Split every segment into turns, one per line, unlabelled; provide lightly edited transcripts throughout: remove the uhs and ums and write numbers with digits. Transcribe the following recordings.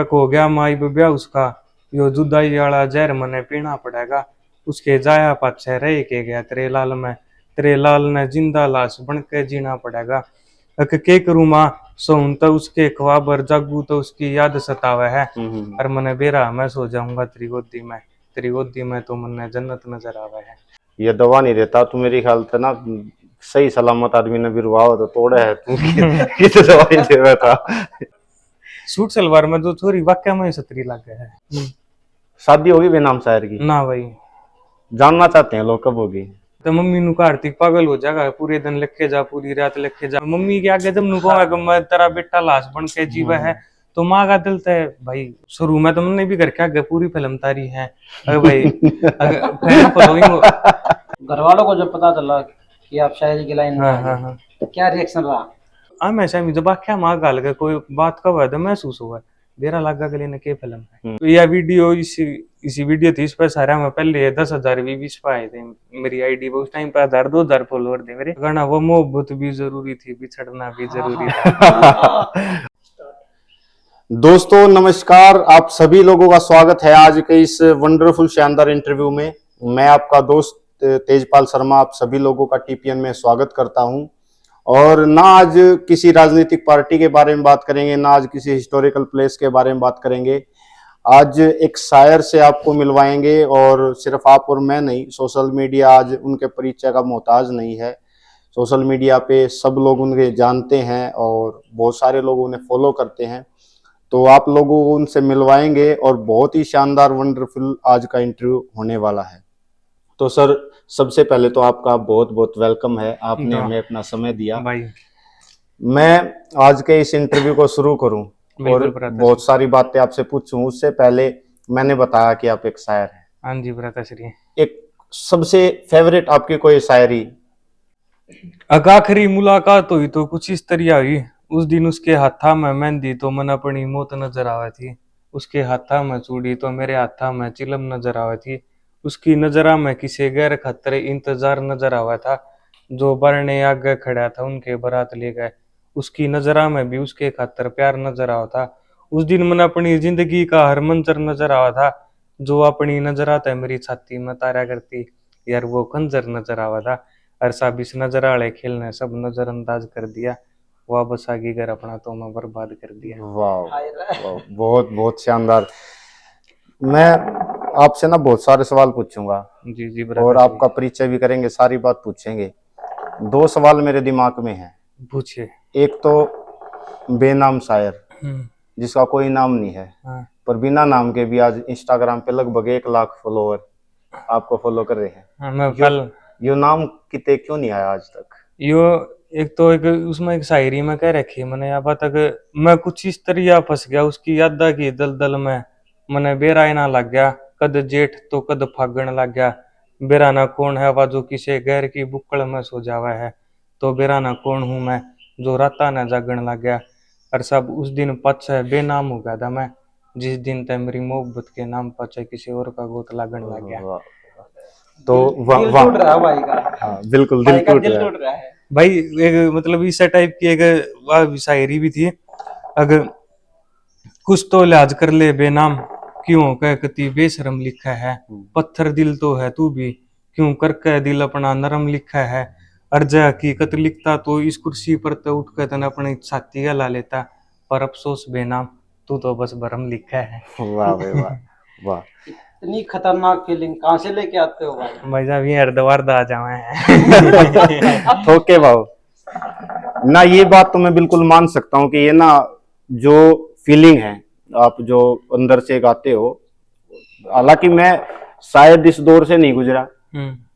हो गया माई ब्याह उसका, यो जुदाई वाला जहर मने पीना पड़ेगा। उसके जाया पाछे रह के गया तेरे लाल में, तेरे लाल ने जिंदा लाश बन के जीना पड़ेगा। अक के करूँ माँ, सोऊं तो उसके ख्वाब जागू तो उसकी याद सतावे है। और मने बेरा मैं सो जाऊंगा तेरी गोदी में, तेरी गोदी में तो मने जन्नत नजर आवे है।
ये दवा नहीं देता तू मेरी ख्याल से ना, सही सलामत आदमी ने बिरवा हो तो तोड़े है तू किस दवाई देवे था।
सूट सलवार में जो छोरी वाक्य में सतरी लग गया है।
शादी होगी बेनाम शायर की?
ना भाई,
जानना चाहते हैं लोग कब होगी।
तो मम्मी नु कार्तिक पागल हो जाएगा, पूरे दिन लिखे जा पूरी रात लिखे जा। मम्मी के आगे जब नु कहूंगा मैं तेरा बेटा लाश बन के जीवा है, तो माँ का दिल है भाई। शुरू में तो मैंने भी घर के आगे पूरी फिल्म तारी है। अगर भाई अगर फैन फॉलोइंग
घर वालों को जब पता चला कि आप शायरी की लाइन में
हाँ
आ
हाँ
गए,
हाँ,
तो क्या रिएक्शन रहा?
हमेशा जब आख्या माँ गाल के कोई बात कब है तो महसूस हुआ देरा लागा गले ने के फिल्म है। तो यह वीडियो इसी वीडियो थी, इस पर सारा में पहले 10,000 व्यूज पे आए थे मेरी आईडी पे। उस टाइम पे 1,000-2,000 फॉलोअर थे मेरे। गाना वो मोहब्बत भी जरूरी थी, बिछड़ना भी जरूरी था।
दोस्तों नमस्कार, आप सभी लोगों का स्वागत है आज के इस वंडरफुल शानदार इंटरव्यू में। मैं आपका दोस्त तेजपाल शर्मा आप सभी लोगों का टीपीएन में स्वागत करता हूं। और ना आज किसी राजनीतिक पार्टी के बारे में बात करेंगे, ना आज किसी हिस्टोरिकल प्लेस के बारे में बात करेंगे। आज एक शायर से आपको मिलवाएंगे, और सिर्फ आप और मैं नहीं, सोशल मीडिया आज उनके परिचय का मोहताज नहीं है। सोशल मीडिया पे सब लोग उनके जानते हैं और बहुत सारे लोग उन्हें फॉलो करते हैं। तो आप लोगों को उनसे मिलवाएंगे और बहुत ही शानदार वंडरफुल आज का इंटरव्यू होने वाला है। तो सर, सबसे पहले तो आपका बहुत बहुत वेलकम है, आपने हमें अपना समय दिया
भाई।
मैं आज के इस इंटरव्यू को शुरू करूं और बहुत सारी बातें आपसे पूछूं, उससे पहले मैंने बताया कि आप एक शायर हैं।
हाँ जी भ्राताश्री।
एक सबसे फेवरेट आपकी कोई शायरी?
आखिरी मुलाकात हुई तो कुछ इस तरह हुई, उस दिन उसके हाथा में मेहंदी तो मन अपनी मौत नजर आवे थी। उसके हाथा में चूड़ी तो मेरे हाथा में चिलम नजर आवे थी। उसकी नजरा में किसी गैर खतरे इंतजार नजर आवा था, जो बरने आगे खड़ा था उनके बारात ले गए। उसकी नजरा में भी उसके खातर प्यार नजर आवा था। उस दिन मन अपनी जिंदगी का हर मंजर नजर आवा था, जो अपनी नजरात मेरी छाती में तारा करती यार वो खंजर नजर आवा था। अरसा बिस नजर आले खेलने सब नजरअंदाज कर दिया, वापस आगे घर अपना तो मैं बर्बाद कर दिया।
वाह, बहुत बहुत शानदार। मैं आपसे ना बहुत सारे सवाल पूछूंगा
जी जी
और आपका परिचय भी करेंगे, सारी बात पूछेंगे। 2 सवाल मेरे दिमाग में हैं।
पूछिए।
एक तो बेनाम शायर जिसका कोई नाम नहीं है,
हाँ।
पर बिना नाम के भी आज इंस्टाग्राम पे लगभग 1 लाख फॉलोअर आपको फॉलो कर रहे हैं।
हाँ, मैं कल
यो नाम किते क्यों नहीं आया आज तक?
यो एक तो एक उसमें एक शायरी में कह रखी है मैंने, यहाँ तक मैं कुछ इस तरह फंस गया उसकी यादा की दलदल में। मने बेरा ना लग गया, कद जेठ तो कद फागण लग गया। बेरा ना कौन है वह जो किसी गैर की बुक्कड़ में सो जावा है, तो बेरा ना कौन हूं मैं जो राता ना जागण लग गया। और सब उस दिन पछ बेनाम हो गया था मैं, जिस दिन तय मेरी मोहब्बत के नाम पछ किसी और का गोत लागण लग गया।
तो
दिल टूट रहा है भाई का।
हाँ बिल्कुल, दिल टूट
रहा है
भाई। एक मतलब इस टाइप की एक शायरी भी थी। अगर कुछ तो लिहाज कर ले बेनाम, क्यों कह कती बेशरम लिखा है। पत्थर दिल तो है तू भी, क्यों करके दिल अपना नरम लिखा है। अर्जा हकीकत लिखता तो इस कुर्सी पर तो उठ कर तन अपनी छाती का ला लेता, पर अफसोस बेनाम तू तो बस भरम लिखा है।
वाह वाह वाह।
इतनी खतरनाक फीलिंग कहाँ से लेके आते हो भाई?
भाई साहब ये हरद्वार दा जावे हैं।
ओके भाव ना, ये बात तो मैं बिल्कुल मान सकता हूँ कि ये ना जो फीलिंग है आप जो अंदर से गाते हो, हालांकि मैं शायद इस दौर से नहीं गुजरा,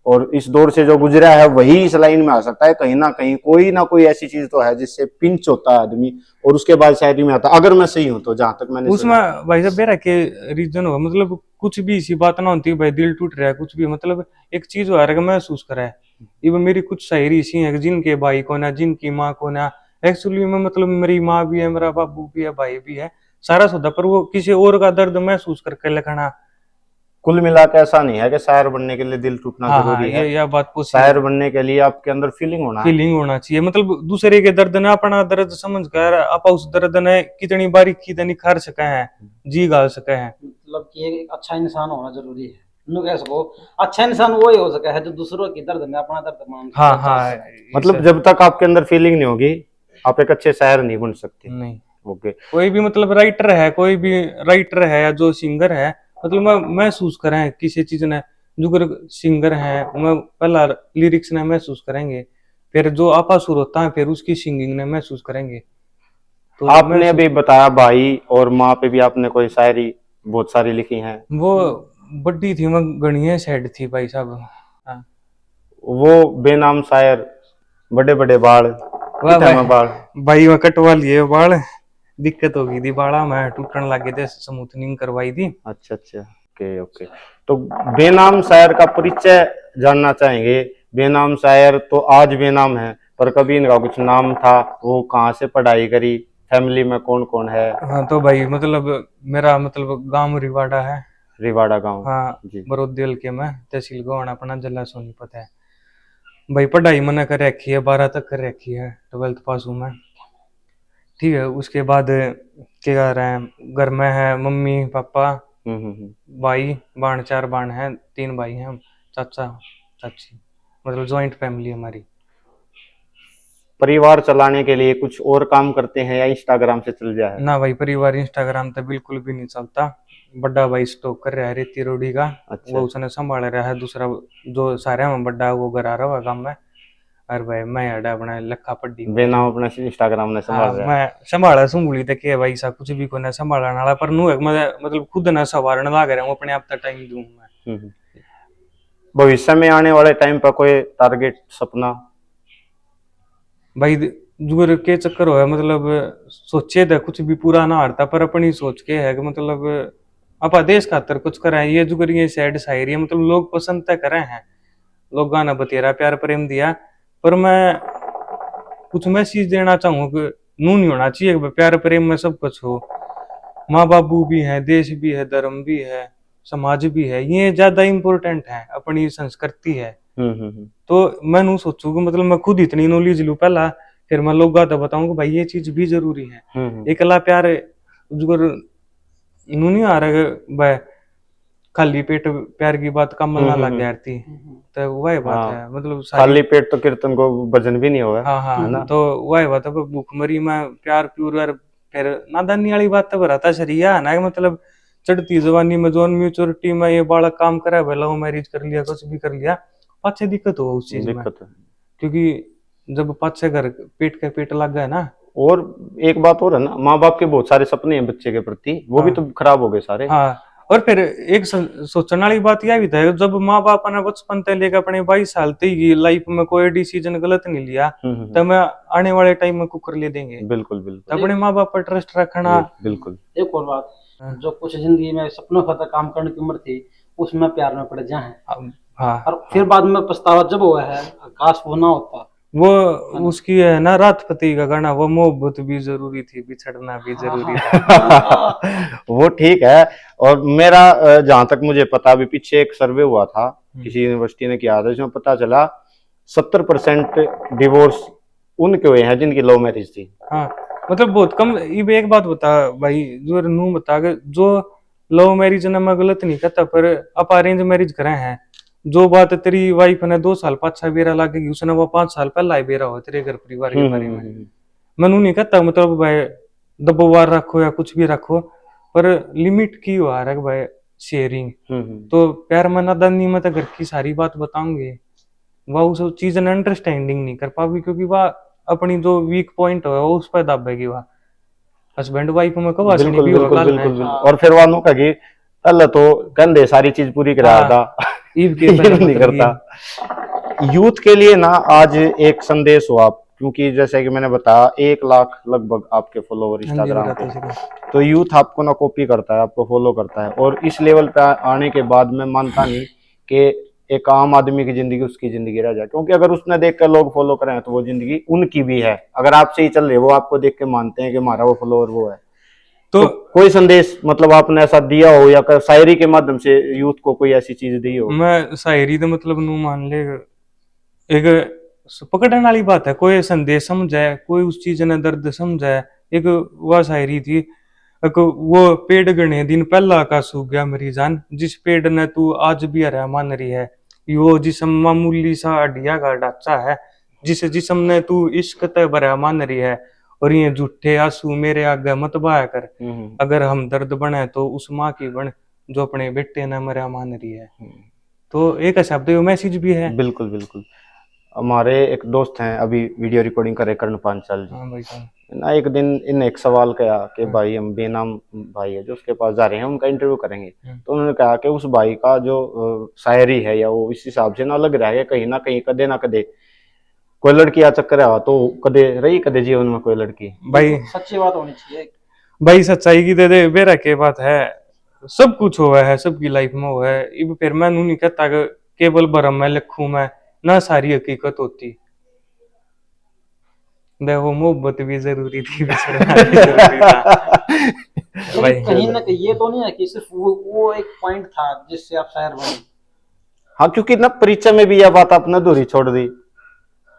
और इस दौर से जो गुजरा है वही इस लाइन में आ सकता है। कहीं ना कहीं कोई ना कोई ऐसी चीज तो है जिससे पिंच होता है आदमी और उसके बाद शायरी में आता है, अगर मैं सही हूं तो, जहां तक मैंने
उसमें भाई साहब बेरा के रीजन हो, मतलब कुछ भी इसी बात ना होती भाई दिल टूट रहा है कुछ भी, मतलब एक चीज हो रहा है महसूस करा है। ये मेरी कुछ शायरी इसी है जिनके भाई को ना, जिनकी माँ को ना, एक्चुअली में मतलब मेरी माँ भी है, मेरा बाबू भी है, भाई भी है, सारा सौदा, पर वो किसी और का दर्द महसूस करके लिखना
कुल मिला के ऐसा नहीं है कि शायर बनने के लिए दिल टूटना
हाँ हाँ,
जरूरी है।
ये बात पॉसिबल,
शायर बनने के लिए आपके अंदर फीलिंग होना है।
फीलिंग होना चाहिए, मतलब दूसरे के दर्द ने अपना दर्द समझ कर आप उस दर्द ने कितनी बारीकी से निखार सके हैं, जी गाल सके हैं।
मतलब कि एक अच्छा इंसान होना जरूरी है। नु कह सको अच्छा इंसान वही हो सका है जो दूसरों की दर्द में अपना दर्द मान
हाँ
समझ
हाँ,
सके।
मतलब जब तक आपके अंदर फीलिंग नहीं होगी आप एक अच्छे शायर नहीं बन सकते।
नहीं,
ओके।
कोई भी मतलब राइटर है, कोई भी राइटर है या जो सिंगर है, मतलब मैं महसूस करें किसी चीज ने, जो अगर सिंगर है मैं पहला लिरिक्स ने महसूस करेंगे, फिर जो आपा सुर होता है फिर उसकी सिंगिंग ने महसूस करेंगे। तो
आपने अभी बताया भाई और माँ पे भी आपने कोई शायरी बहुत सारी लिखी हैं।
वो बड्डी थी, मैं गणिये साइड थी भाई साहब। हाँ।
वो बेनाम शायर, बड़े बड़े बाल,
वाह
कितने में बाल।
भाई मैं कटवा लिए बाल, दिक्कत हो गई थी, बाड़ा में टूटने लगे थे, स्मूथनिंग करवाई थी।
अच्छा अच्छा, ओके ओके। तो बेनाम शायर का परिचय जानना चाहेंगे। बेनाम शायर तो आज बेनाम है, पर कभी इनका कुछ नाम था, वो कहाँ से पढ़ाई करी, फैमिली में कौन कौन है।
हाँ तो भाई मतलब मेरा मतलब गांव रिवाड़ा है।
रिवाड़ा गांव।
हाँ,
जी।
बरोदियल के में तहसील गोवाना अपना जिला सोनीपत है। भाई पढ़ाई मैंने कर रखी है, 12 तक कर रखी है, 12th पास हूँ मैं। ठीक है, उसके बाद क्या कर रहे हैं, घर में है मम्मी पापा, भाई बाण, 4 बाण हैं, 3 भाई हैं हम, चाचा चाची, मतलब जॉइंट फैमिली हमारी।
परिवार चलाने के लिए कुछ और काम करते हैं या इंस्टाग्राम से चल जाए।
ना भाई, परिवार इंस्टाग्राम तो बिल्कुल भी नहीं चलता। बड़ा भाई स्टॉक कर रहा है रेती रोडी का,
अच्छा।
वो उसने संभाल रहा है। दूसरा जो सारे में बड़ा है, वो घर आ रहा है काम में। और भाई मैं अड़ा अपना लखा पड्डी में
बेनाम
जो,
अपना इंस्टाग्राम ने
हाँ
संभाल रहा है।
मैं संभाला संभूली तक है भाई साहब, कुछ भी को ना संभालने वाला, पर नू मैं मतलब खुद ना संवारने लग रहा हूँ, अपने आप तक टाइम दूं मैं।
हम्म। भविष्य में आने वाले टाइम पर कोई टारगेट, सपना।
भाई जुगर के चक्कर हो मतलब सोचे तो कुछ भी पूरा ना हारता, पर अपनी सोच के है कि मतलब अपा देश खातर कुछ करें। ये जुगर ये सैड शायरी है, मतलब लोग पसंद तो करे हैं, लोग गाना बतेरा प्यार प्रेम दिया, पर मैं कुछ मैसेज देना चाहूँ कि नू नहीं होना चाहिए कि प्यार प्रेम में सब कुछ हो। माँ बाबू भी है, देश भी है, धर्म भी है, समाज भी है, ये ज्यादा इम्पोर्टेंट है, अपनी संस्कृति है। तो मैं नू सोचू कि मतलब मैं खुद इतनी नॉलेज लूँ पहला, फिर मैं लोग तो बताऊं कि भाई ये चीज भी जरूरी है। एकला प्यार जुगर नू नहीं आ रहा भाई, खाली पेट प्यार की बात कमल ना लग गया थी, तो वही बात
हाँ,
है, मतलब
खाली
सारी।
पेट तो कीर्तन को भजन भी नहीं होगा।
हाँ
है
हाँ,
ना।
तो वही बात है, भूखमरी में प्यार प्यूर और फिर नादानी वाली बात तो बराता शरिया है ना, कि मतलब चढ़ती जवानी में जोन म्यूचुरिटी में ये बालक काम करे, भाई लव मैरिज कर लिया, कुछ भी कर लिया, पाछे दिक्कत हो उस चीज में।
दिक्कत है।
क्योंकि जब पाछे घर पेट के पेट लग गए ना।
और एक बात और है ना, माँ बाप के बहुत सारे सपने हैं बच्चे के प्रति, वो भी
हाँ
तो खराब हो गए सारे।
हाँ, और फिर एक सोचने वाली बात यह भी था, जब माँ बाप ने बचपन से लेकर अपने 22 साल तक की लाइफ में कोई डिसीजन गलत नहीं लिया, तब मैं आने वाले टाइम में कुकर ले देंगे।
बिल्कुल
तो
बिल्कुल।
अपने माँ बाप पर ट्रस्ट रखना।
बिल्कुल।
एक और बात, जो कुछ जिंदगी में सपनों का काम करने की उम्र थी, उसमें प्यार में पड़ जाए हैं,
हाँ,
और फिर बाद में पछतावा जब हुआ है, काश वो ना होता।
वो उसकी है ना राष्ट्रपति का गाना, वो मोहब्बत भी जरूरी थी, बिछड़ना भी जरूरी था।
वो ठीक है। और मेरा जहां तक मुझे पता, अभी पीछे एक सर्वे हुआ था, किसी यूनिवर्सिटी ने किया था, इसमें पता चला 70% डिवोर्स उनके हुए हैं जिनकी लव मैरिज थी।
हाँ, मतलब बहुत कम। ये एक बात बता भाई, जो नू बता के, जो लव मैरिज ने मैं गलत नहीं कहता, पर आप अरेंज मैरिज करे हैं, जो बात तेरी वाइफ ने 2 साल पाछा बेरा लागेगी, उसने वो 5 साल पहला ही बेरा हो तेरे घर परिवार के बारे में। मैं नू नहीं कहता मतलब भाई दबोवार रखो या कुछ भी रखो, पर लिमिट की हुआ है भाई शेयरिंग। तो प्यार में नादानी में तो घर की सारी बात बताऊंगे, वह उस चीज ने अंडरस्टैंडिंग नहीं कर पाएगी, क्योंकि वह अपनी जो वीक पॉइंट है वो उस पर दबेगी। वह हस्बैंड वाइफ में कब हंसनी
बिल्कुल
भी होगा
बिल्कुल
काल
बिल्कुल
में।
बिल्कुल। और फिर वानों का कि पहले तो कंधे सारी चीज पूरी कराया था।
ईव के
ये
पहले
नहीं
मतलब
करता। यूथ के लिए ना आज एक संदेश हो आप, क्योंकि जैसे कि मैंने बताया 1 लाख लगभग आपके फॉलोवर
हाँ जी
इंस्टाग्राम
बताते
पे,
चलो।
तो यूथ आपको ना कॉपी करता है, आपको फॉलो करता है। और इस लेवल पे आने के बाद मैं मानता नहीं कि एक आम आदमी की जिंदगी उसकी जिंदगी रह जाए, क्योंकि अगर उसने देख कर लोग फॉलो करें तो वो जिंदगी उनकी भी है। अगर आप सही चल रहे हो, वो आपको देख के मानते हैं कि हमारा वो फॉलोअर वो है।
तो
कोई संदेश मतलब आपने ऐसा दिया हो या शायरी के माध्यम से यूथ को कोई ऐसी चीज दी हो?
मैं शायरी तो मतलब नू मान ले एक पकड़ने वाली बात है, कोई संदेश समझे, कोई उस चीज ने दर्द समझे। एक वह शायरी थी, एक वो पेड़ गणे दिन पहला का सूख गया मेरी जान, जिस पेड़ ने तू आज भी हरा मान रही है। यो जिसम मामूली सा अडिया का ढांचा है, जिस जिसम ने तू इश्क ते भरा मान रही है। और ये झूठे आंसू मेरे आगे मत बहाया कर, अगर हम दर्द बने तो उस माँ की बन जो अपने बेटे ने मरा मान रही है। तो एक शब्द मैसेज भी है।
बिल्कुल बिल्कुल। हमारे एक दोस्त हैं अभी वीडियो रिकॉर्डिंग कर रहे, कर्ण पांचाल जी।
हाँ भाई साहब।
ना एक दिन इन एक सवाल किया कि भाई हम बेनाम भाई है जो उसके पास जा रहे हैं, उनका इंटरव्यू करेंगे। तो उन्होंने कहा कि उस भाई का जो शायरी है या वो इस हिसाब से ना लग रहा है, कहीं ना कदे कोई लड़की आ चक्कर आ तो कदे रही कदे जीवन में कोई लड़की।
भाई
सच्ची बात होनी चाहिए
भाई सच्चाई की दे बेरा के बात है, सब कुछ हुआ है, सबकी लाइफ में हुआ है। इब फिर मैं नहीं कहता कि केवल भरम में लिखूं मैं, ना सारी हकीकत होती। देखो मोहब्बत भी जरूरी थी, बिछड़ना भी जरूरी था भाई।
कहीं ना कहीं ये तो नहीं है कि सिर्फ वो एक पॉइंट था जिससे आप शायर बने।
हाँ, क्योंकि ना परिचय में भी यह बात आपने अधूरी छोड़ दी।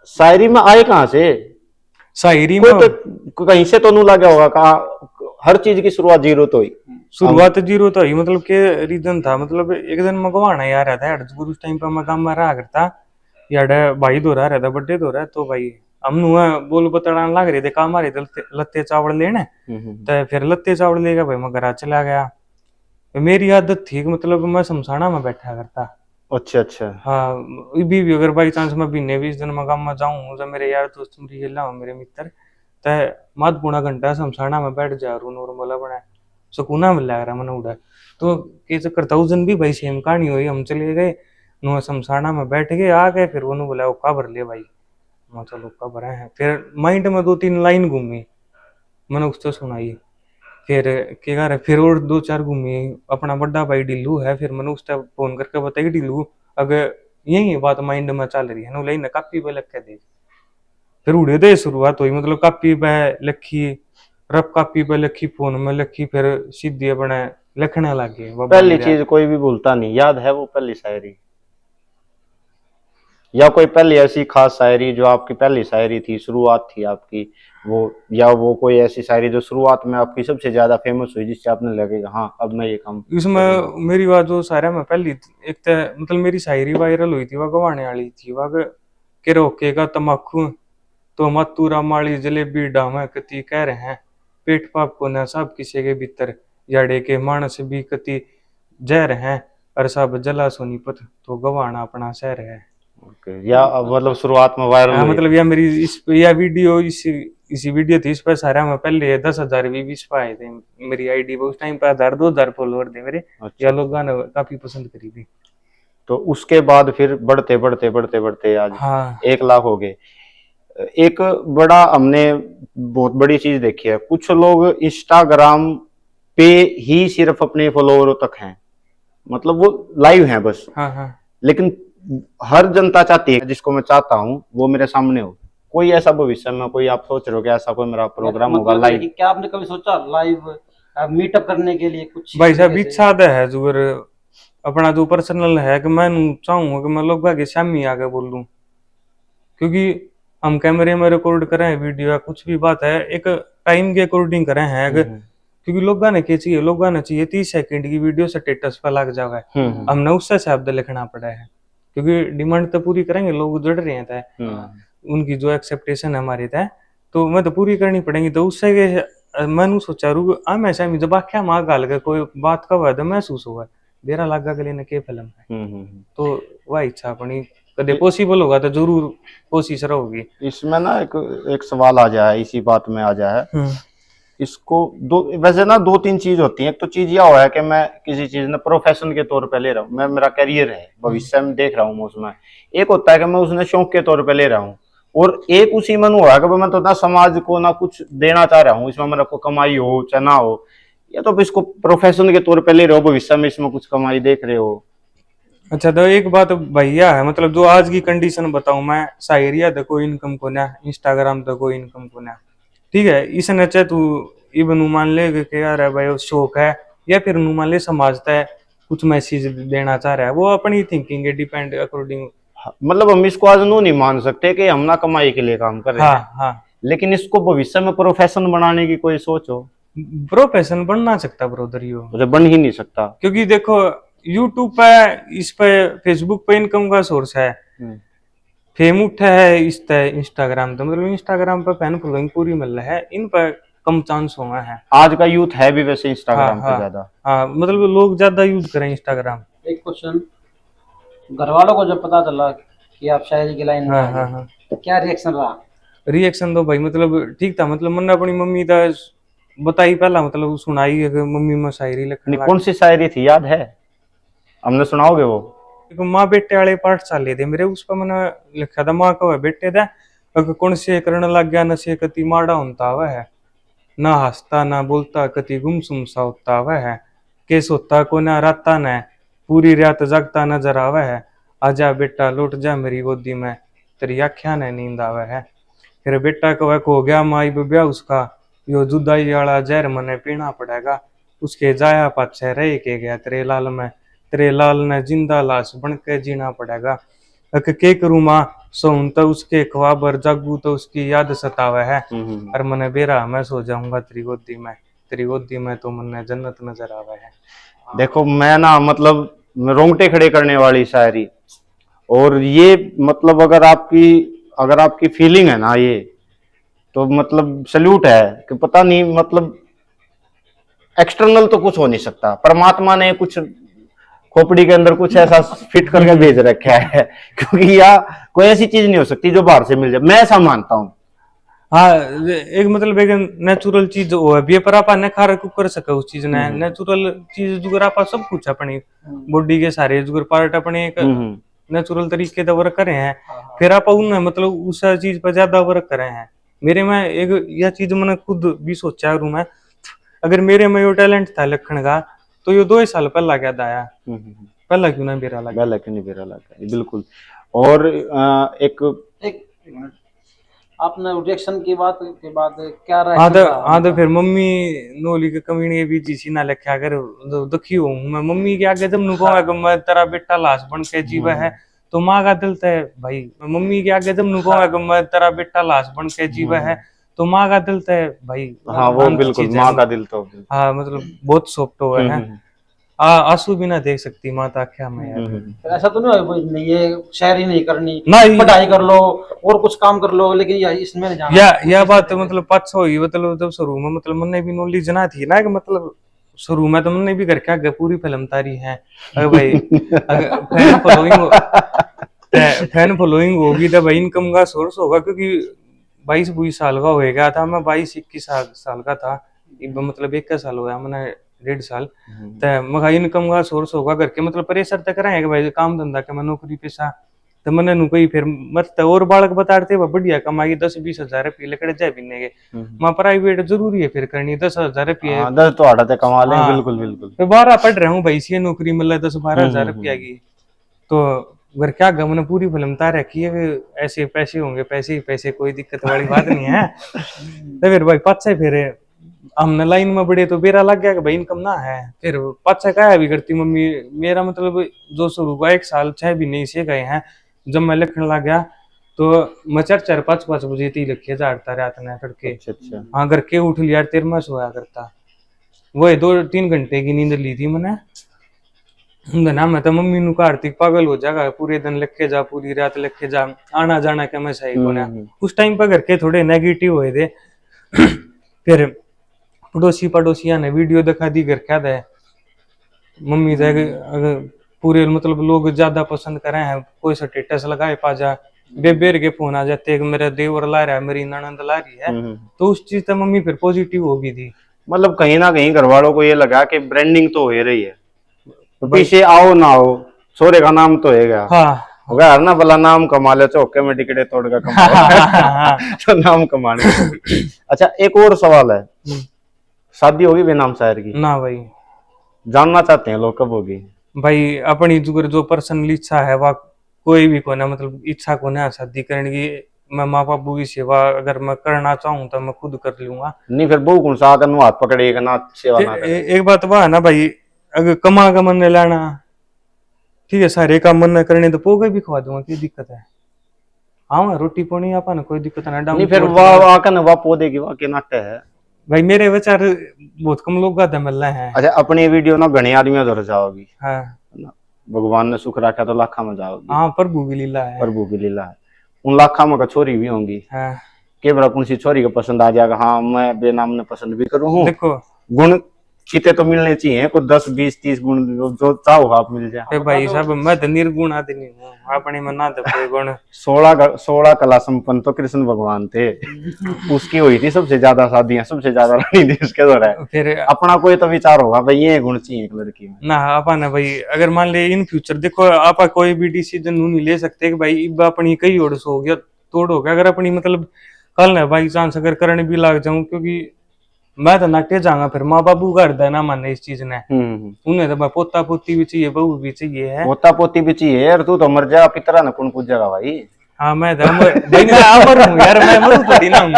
शायरी में आए कहाँ से?
शायरी
कोई
में
तो कहीं से तो नहीं लगा होगा। कहा हर चीज की शुरुआत जीरो तो हुई।
शुरुआत जीरो तो ही, मतलब के रीजन था, मतलब एक दिन मैं गवाना यार रहा था यार, उस टाइम पर मैं काम में रहा करता यार, भाई दो रहा था, बर्थडे दो रहा, तो भाई हम नुआ बोल बतड़ाने लग रहे थे, काम आ रहे थे लत्ते चावल लेने। तो फिर लत्ते चावल लेगा भाई मैं घर चला गया। मेरी आदत थी कि मतलब मैं शमशाना में बैठा करता।
अच्छा अच्छा।
हाँ, भी अगर बाई चांस मैं महीने 20 दिन में काम में जाऊं तो मेरे यार दोस्त मेरी गेला मेरे मित्र तय मध पौना घंटा शमशाना में बैठ जा रू नॉर्मल बना सुकूना मिल रहा मन उड़ा। तो ये चक्कर था उस दिन भी भाई सेम कहानी हुई, हम चले गए नो शमशाना में बैठ गए, आ गए फिर वो बोला ओका भर ले भाई। मैं चलो ओका भरा है, फिर माइंड में 2-3 लाइन घूमी, मैंने उसको सुनाई। फिर क्या कर फिर और 2-4 घूमी, अपना बड़ा भाई ढिल्लू है, फिर मैंने उसका फोन करके बताया ढिल्लू अगर यही बात माइंड में चल रही है ना लेना कापी पे लिख के दे। फिर उड़े दे शुरुआत हुई, मतलब कापी पे लिखी, रफ कापी पे लिखी, फोन में लिखी, फिर सीधी अपने लिखने लग गए।
पहली चीज कोई भी भूलता नहीं, याद है वो पहली शायरी या कोई पहली ऐसी खास शायरी जो आपकी पहली शायरी थी, शुरुआत थी आपकी वो, या वो कोई ऐसी शायरी जो शुरुआत में आपकी सबसे ज्यादा फेमस हुई जिससे आपने लगेगा हाँ अब मैं ये काम
इसमें मेरी बात जो सारा में पहली एक तो मतलब मेरी शायरी वायरल हुई थी, वह गवाने वाली थी, वह के रोकेगा तमाकू तो मतूरा माली जलेबी डामे कति कह रहे हैं, पेट पाप को न सब किसी के भीतर याड़े के मानस भी कति जहर हैं, और सब जला सोनीपत तो गवाना अपना शहर है।
या मतलब शुरुआत में वायरल
हाँ
हुई
मतलब यह मेरी इस यह वीडियो इसी वीडियो थी, इस पर सारा में पहले 10,000 व्यूज पे आए थे मेरी आईडी पर, उस टाइम पर 1,000-2,000 फॉलोअर थे मेरे।
अच्छा।
या लोग गाना काफी पसंद करी थी।
तो उसके बाद फिर बढ़ते बढ़ते बढ़ते बढ़ते आज
हाँ
1 लाख हो गए। एक बड़ा हमने बहुत बड़ी चीज देखी है, कुछ लोग इंस्टाग्राम पे ही सिर्फ अपने फॉलोअरों तक हैं, मतलब वो लाइव हैं बस।
हाँ हाँ
लेकिन हर जनता चाहती है जिसको मैं चाहता हूँ वो मेरे सामने हो। कोई ऐसा भविष्य में कोई आप सोच रहे हो कि ऐसा कोई मेरा प्रोग्राम होगा
मतलब
लाइव?
क्या आपने कभी सोचा लाइव मीटअप करने के लिए कुछ
भाई साहब
तरीके से?
इच्छा तो है जुगर अपना जो पर्सनल है कि मैं चाहूंगा कि मैं लोग आगे शामी आके बोल लूं, क्योंकि हम कैमरे में रिकॉर्ड कर रहे हैं वीडियो या कुछ भी बात है एक टाइम के अकॉर्डिंग कर रहे हैं अगर, क्योंकि लोग गाने के चाहिए, लोग गाने चाहिए 30 सेकंड की वीडियो स्टेटस पर लग जाएगा, हमने उससे शब्द लिखना पड़ा है, क्योंकि डिमांड तो पूरी करेंगे, लोग जुड़ रहे हैं उनकी जो एक्सेप्टेशन है हमारी तय, तो मैं तो पूरी करनी पड़ेगी। तो उससे मैंने सोचा रू हमेशा जब आख्या माँ गाल कर कोई बात का वादा महसूस हुआ देरा लागा गले ने के फिल्म है, तो वह इच्छा अपनी कदे पॉसिबल होगा तो जरूर कोशिश रहोगी।
इसमें ना एक सवाल आ जाए, इसी बात में आ जाए इसको दो, वैसे ना 2-3 चीज होती है। एक तो चीज यह हुआ है कि मैं किसी चीज ने प्रोफेशन के तौर पे ले रहा हूँ, मैं मेरा करियर है भविष्य में देख रहा हूँ उसमें। एक होता है कि मैं उसने शौक के तौर पे ले रहा हूँ, और एक उसी मन हुआ कि मैं तो ना समाज को ना कुछ देना चाह रहा हूँ, इसमें मेरा को कमाई हो चाहे ना हो, या तो इसको प्रोफेशन के तौर पे ले रहे हो, भविष्य में इसमें कुछ कमाई देख रहे हो।
अच्छा तो एक बात भैया है, मतलब जो आज की कंडीशन बताऊं मैं, शायरिया देखो इनकम को ना, इंस्टाग्राम देखो इनकम को ना, ठीक है, इसने चाहे तू इवन नु मान ले कि यार है भाई वो शौक है, या फिर नु मान ले समाजता है कुछ मैसेज देना चाह रहा है, वो अपनी थिंकिंग है, डिपेंड अकॉर्डिंग।
मतलब हम इसको आज नो नहीं मान सकते कि हम ना कमाई के लिए काम कर रहे
हाँ
हैं,
हाँ,
लेकिन इसको भविष्य में प्रोफेशन बनाने की कोई सोच हो
प्रोफेशन बन ना सकता ब्रोदर यो,
तो बन ही नहीं सकता।
क्योंकि देखो यूट्यूब पे, इस पे फेसबुक पे इनकम का सोर्स है, फेम उठा है इस पे इंस्टाग्राम तो, मतलब इंस्टाग्राम पे फैन फॉलोइंग पूरी मिल रहा है, इन पर कम चांस हुआ है।
आज का यूथ है भी वैसे
हाँ
इंस्टाग्राम पे
हाँ
ज्यादा।
हाँ, मतलब लोग ज्यादा यूज करें इंस्टाग्राम।
एक क्वेश्चन, घर वालों को जब पता चला कि आप शायरी की लाइन में
हाँ
आ
हाँ
गए,
हाँ,
तो क्या रिएक्शन रहा?
रिएक्शन तो भाई मतलब ठीक था, मतलब मैंने अपनी मम्मी का बताई पहला, मतलब सुनाई है कि मम्मी में शायरी लिखने
नहीं,
लग
कौन सी शायरी थी याद है, हमने सुनाओगे वो?
गई। माँ बेटे वाले पाठशाले थे मेरे, उस पर मैंने लिखा था, माँ को बेटे थे अगर कौन से करने लग गया नशे कति माड़ा होता वह है, ना हंसता ना बोलता कति गुमसुम सा होता वह है, के सोता को ना राता न पूरी रात जगता नजर आवा है, आजा बेटा लौट जा मेरी गोदी में तेरी आख्या ने नींद आवे है। फिर बेटा को वह हो गया माई ब्याह उसका, यो जुदाई वाला जहर मने पीना पड़ेगा, उसके जाया पाछे रह के गया तेरे लाल में, तेरे लाल ने जिंदा लाश बन के जीना पड़ेगा। अक के करूँ माँ सोऊं तो उसके ख्वाब, जागू तो उसकी याद सतावे है, और मने बेरा मैं सो जाऊंगा तेरी गोदी में, तेरी गोदी में तो मने जन्नत नजर आवे है।
देखो मैं ना मतलब रोंगटे खड़े करने वाली शायरी, और ये मतलब अगर आपकी फीलिंग है ना ये, तो मतलब सल्यूट है कि पता नहीं मतलब एक्सटर्नल तो कुछ हो नहीं सकता, परमात्मा ने कुछ खोपड़ी के अंदर कुछ ऐसा फिट करके भेज रखा है क्योंकि या कोई ऐसी चीज नहीं हो सकती जो बाहर से मिल जाए, मैं ऐसा मानता हूँ।
हाँ, एक मतलब एक नेचुरल चीज वो है भी, पर आप ने खार कर सके उस चीज ने, नेचुरल चीज जुगर आप सब कुछ अपनी बॉडी के सारे जुगर पार्ट अपने एक नेचुरल तरीके से वर्क करे हैं, फिर आप उन मतलब उस चीज पर ज्यादा वर्क करे हैं। मेरे में एक यह चीज मैंने खुद भी सोचा रू मैं, अगर मेरे में यो टैलेंट था लिखने का तो यो 2 ही साल पहला क्या आया, पहला क्यों ना बेरा लगा,
बेला क्यों नहीं बेरा लगा, बिल्कुल। और एक
एक मिनट, आपने रिएक्शन की बात के बाद क्या
हाँ
रिएक्शन
तो
रहा
हाँ तो
उनका?
फिर मम्मी नोली के कमीने भी जी ना लिखा कर, दुखी हूँ मैं मम्मी के आगे, जब नुको है मैं तेरा बेटा लाश बन के जीवा है, तो माँ का दिल है भाई, मम्मी के आगे जब नुको है मैं तेरा बेटा लाश बन के जीवा है, तो माँ का दिल है भाई,
हाँ वो
अंत
बिल्कुल
चीज है।
माँ का दिल तो
हाँ मतलब बहुत सॉफ्ट हुआ है, आंसू भी ना देख सकती माता क्या मैं यार।
फिर ऐसा तो नहीं हो भाई, नहीं ये शायरी नहीं करनी,
ना
पढ़ाई कर लो और कुछ काम कर लो, लेकिन या इसमें नहीं जाना?
या बात तो मतलब पाछो हुई, मतलब जब शुरू में मतलब मैंने भी नॉलेज ना थी ना, कि मतलब शुरू में तो मैंने भी घर क्या पूरी फिल्म तारी है, अगर भाई अगर फैन फॉलोइंग होगी तो भाई इनकम का सोर्स होगा, क्योंकि 22-22 साल का हो गया था मैं, 22-21 साल का था, मतलब 21 साल हो गया मैंने, 1.5 साल, तो मगर इनकम का सोर्स होगा करके, मतलब प्रेशर तक रहे भाई काम धंधा के मैं नौकरी पेशा, तो मैंने नु कोई फिर मत और बालक बताते वह बढ़िया कमाई 10-20 हजार रुपये लेकर जाए बिने के, माँ प्राइवेट जरूरी है फिर करनी 10 हजार रुपये।
हाँ 10 तो आड़ा कमा लें,
हाँ
बिल्कुल बिल्कुल।
फिर 12 पढ़ रहा हूँ भाई, सी नौकरी मिल रहा है 10-12 हजार रुपया की, तो घर क्या गम ने पूरी फिल्म तार रखी है कि ऐसे पैसे होंगे, पैसे ही पैसे, कोई दिक्कत वाली बात नहीं है। तो फिर भाई पाछे फिर हमने लाइन में बड़े तो बेरा लग गया कि भाई इनकम ना है, फिर पाछे क्या भी करती मम्मी मेरा, मतलब जो शुरू का 1 साल 6 भी नहीं से गए हैं, जब मैं लिखने लग गया तो मैं 4-4 5-5 बजे थी लिखे जाता रात ने तड़के।
अच्छा
हाँ घर के उठ लिया तेरे में सोया करता, वो 2-3 घंटे की नींद ली थी मैंने, ना मैं तो मम्मी नु कार्तिक पागल हो जाएगा, पूरे दिन लिख के जा पूरी रात लिख के जा, आना जाना क्या मैं सही को ना। उस टाइम पर घर के थोड़े नेगेटिव हुए थे। फिर पड़ोसिया ने वीडियो दिखा दी घर क्या दे, मम्मी से अगर पूरे मतलब लोग ज्यादा पसंद करे हैं, कोई स्टेटस लगाए पाजा बेर के फोन आ जाते हैं, मेरा देवर ला रहा है, मेरी ननंद ला रही है, तो उस चीज से मम्मी फिर पॉजिटिव हो गई थी।
मतलब कहीं ना कहीं घर वालों को ये लगा कि ब्रांडिंग तो हो ही रही है, तो पीछे आओ ना हो सोरे का नाम तो है गया।
हाँ
होगा ना भला नाम कमा ले, चौके में टिकटे तोड़ का कमा तो नाम कमाने। अच्छा एक और सवाल है, शादी होगी बेनाम शायर की?
ना भाई,
जानना चाहते हैं लोग कब होगी?
भाई अपनी जो पर्सनल इच्छा है वह कोई भी को ना, मतलब इच्छा को ना शादी करने की, मैं माँ बापू की सेवा अगर मैं करना चाहूँ तो मैं खुद कर लूंगा।
नहीं फिर बहू कौन सा आकर नु हाथ पकड़ेगा ना, सेवा ना करे।
एक बात वह है ना भाई, अगर कमा का मन नहीं लाना, ठीक है, सारे काम मन न करने तो पोगे भी खवा दूंगा, क्या दिक्कत है। हाँ रोटी पानी आपा ना कोई दिक्कत ना
नहीं
डाउन
फिर वाह आकर ना वाह पौधे की वाह के नाट्य है।
भाई मेरे विचार बहुत कम लोग का मिल रहे हैं।
अच्छा अपनी वीडियो ना घने आदमियों धर जाओगी,
हाँ
भगवान ने सुख रखा तो लाखा में जाओगी।
हाँ प्रभु की लीला है।
प्रभु की लीला है। उन लाखा में का छोरी भी होंगी,
हाँ
के बड़ा कौन सी छोरी को पसंद आ जाएगा, हाँ मैं बेनाम ने पसंद भी करूँ हूँ।
देखो
गुण कितने तो मिलने चाहिए, कुछ 10 20 30 गुण जो चाहो आप मिल जाए।
भाई साहब मैं तो निर्गुण आदमी हूँ, अपने में ना तो कोई गुण।
16 कला संपन्न तो कृष्ण भगवान थे, उसकी हुई थी सबसे ज्यादा शादियां, सबसे ज्यादा रानी देश के दौरान है।
फिर
अपना कोई तो विचार होगा भाई ये गुण चाहिए एक लड़की में
ना आपा ना भाई, अगर मान ले इन फ्यूचर देखो आपा कोई भी डिसीजन नहीं ले सकते कि भाई इब अपनी कई ओर हो गया तोड़ हो गया, अगर अपनी मतलब कल ना बाई चांस अगर करने भी लग जाऊं, क्योंकि मैं तो नाट्य जाऊंगा फिर माँ बाबू का हृदय ना माने इस चीज ने। उन्हें तो भाई पोता पोती भी चाहिए, बहू भी चाहिए है।
पोता पोती भी चाहिए यार, तू तो मर जा पितरा न कौन पूजेगा भाई।
हाँ मैं तो भाई मैं अमर हूँ यार, मैं मरू थोड़ी ना हूँ।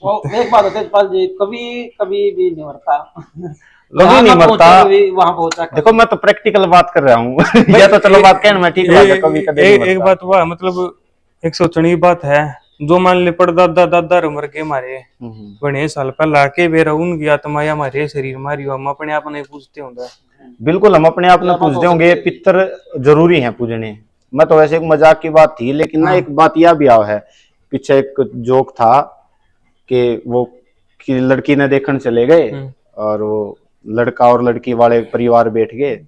वो एक बात होती है तेजपाल जी, कभी कभी भी नहीं मरता,
कभी नहीं मरता।
वहां पहुंचा
देखो मैं तो प्रैक्टिकल बात कर रहा हूँ। या तो चलो बात कहने में ठीक है, कभी कभी नहीं
एक
मरता।
बात हुआ मतलब एक सोचने की बात है, जो मान ले परदादा दादा मर के मारे बड़े साल पहले आके बेरा उनकी आत्मा या हमारे शरीर मारी, हम अपने आप नहीं पूछते होंगे।
बिल्कुल हम अपने आप में पूछते होंगे, पितर जरूरी है पूजने। मैं तो वैसे एक मजाक की बात थी, लेकिन ना एक बात यह भी आओ है, पीछे एक जोक था कि वो कि लड़की ने देखने चले गए और वो लड़का और लड़की वाले परिवार बैठ गए,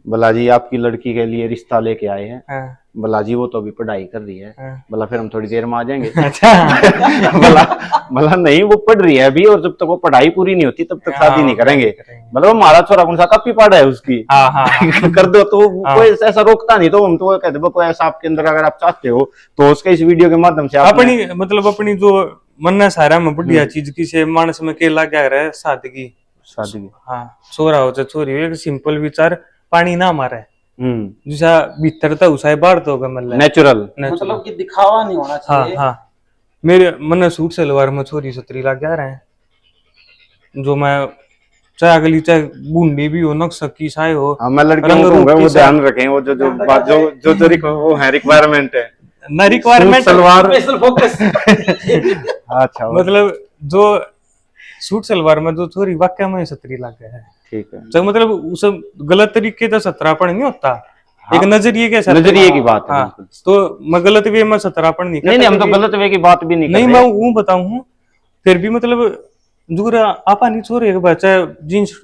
भला जी आपकी लड़की के लिए रिश्ता लेके आए हैं। भला जी वो तो अभी पढ़ाई कर रही है। भला फिर हम थोड़ी देर में आ जाएंगे। भला भला नहीं वो पढ़ रही है अभी, और जब तक वो पढ़ाई पूरी नहीं होती तब तक शादी नहीं करेंगे। मतलब हमारा छोरा कौन सा कॉपी पढ़ा है उसकी कर दो तो कोई ऐसा रोकता नहीं। तो हम तो कहते कोई ऐसा आपके अंदर अगर आप चाहते हो तो उसके इस वीडियो के माध्यम से
अपनी मतलब अपनी जो मन सारा में बढ़िया चीज की से मानस में केला क्या रहे सादगी। हाँ छोरा हो चाहे छोरी हो, एक सिंपल विचार पानी ना मारे, जैसा भीतर था उसा बाहर तो होगा मतलब
नेचुरल,
मतलब कि दिखावा नहीं होना चाहिए।
हाँ हाँ मेरे मन सूट सलवार में छोरी सतरी लाग जा रहे हैं, जो मैं चाहे अगली चाहे बूंदी भी हो नक्शा की साय हो।
हाँ मैं लड़कियों को कहूंगा वो ध्यान रखें, वो जो वो है रिक्वायरमेंट है
ना, रिक्वायरमेंट
सलवार
स्पेशल फोकस।
अच्छा
मतलब जो सूट सलवार में जो छोरी वाक्य में सतरी लाग गया है,
ठीक है,
तो मतलब उस गलत तरीके से सतरापन नहीं होता।
हाँ,
एक नजरिए के
नजरिए की बात है।
हाँ, तो मैं गलत वे में सतरापन नहीं
नहीं हम तो गलत वे की बात भी नहीं कर
नहीं
रहे।
मैं वो बताऊं फिर भी मतलब जुगरा आपा नहीं छोरे एक बच्चा जींस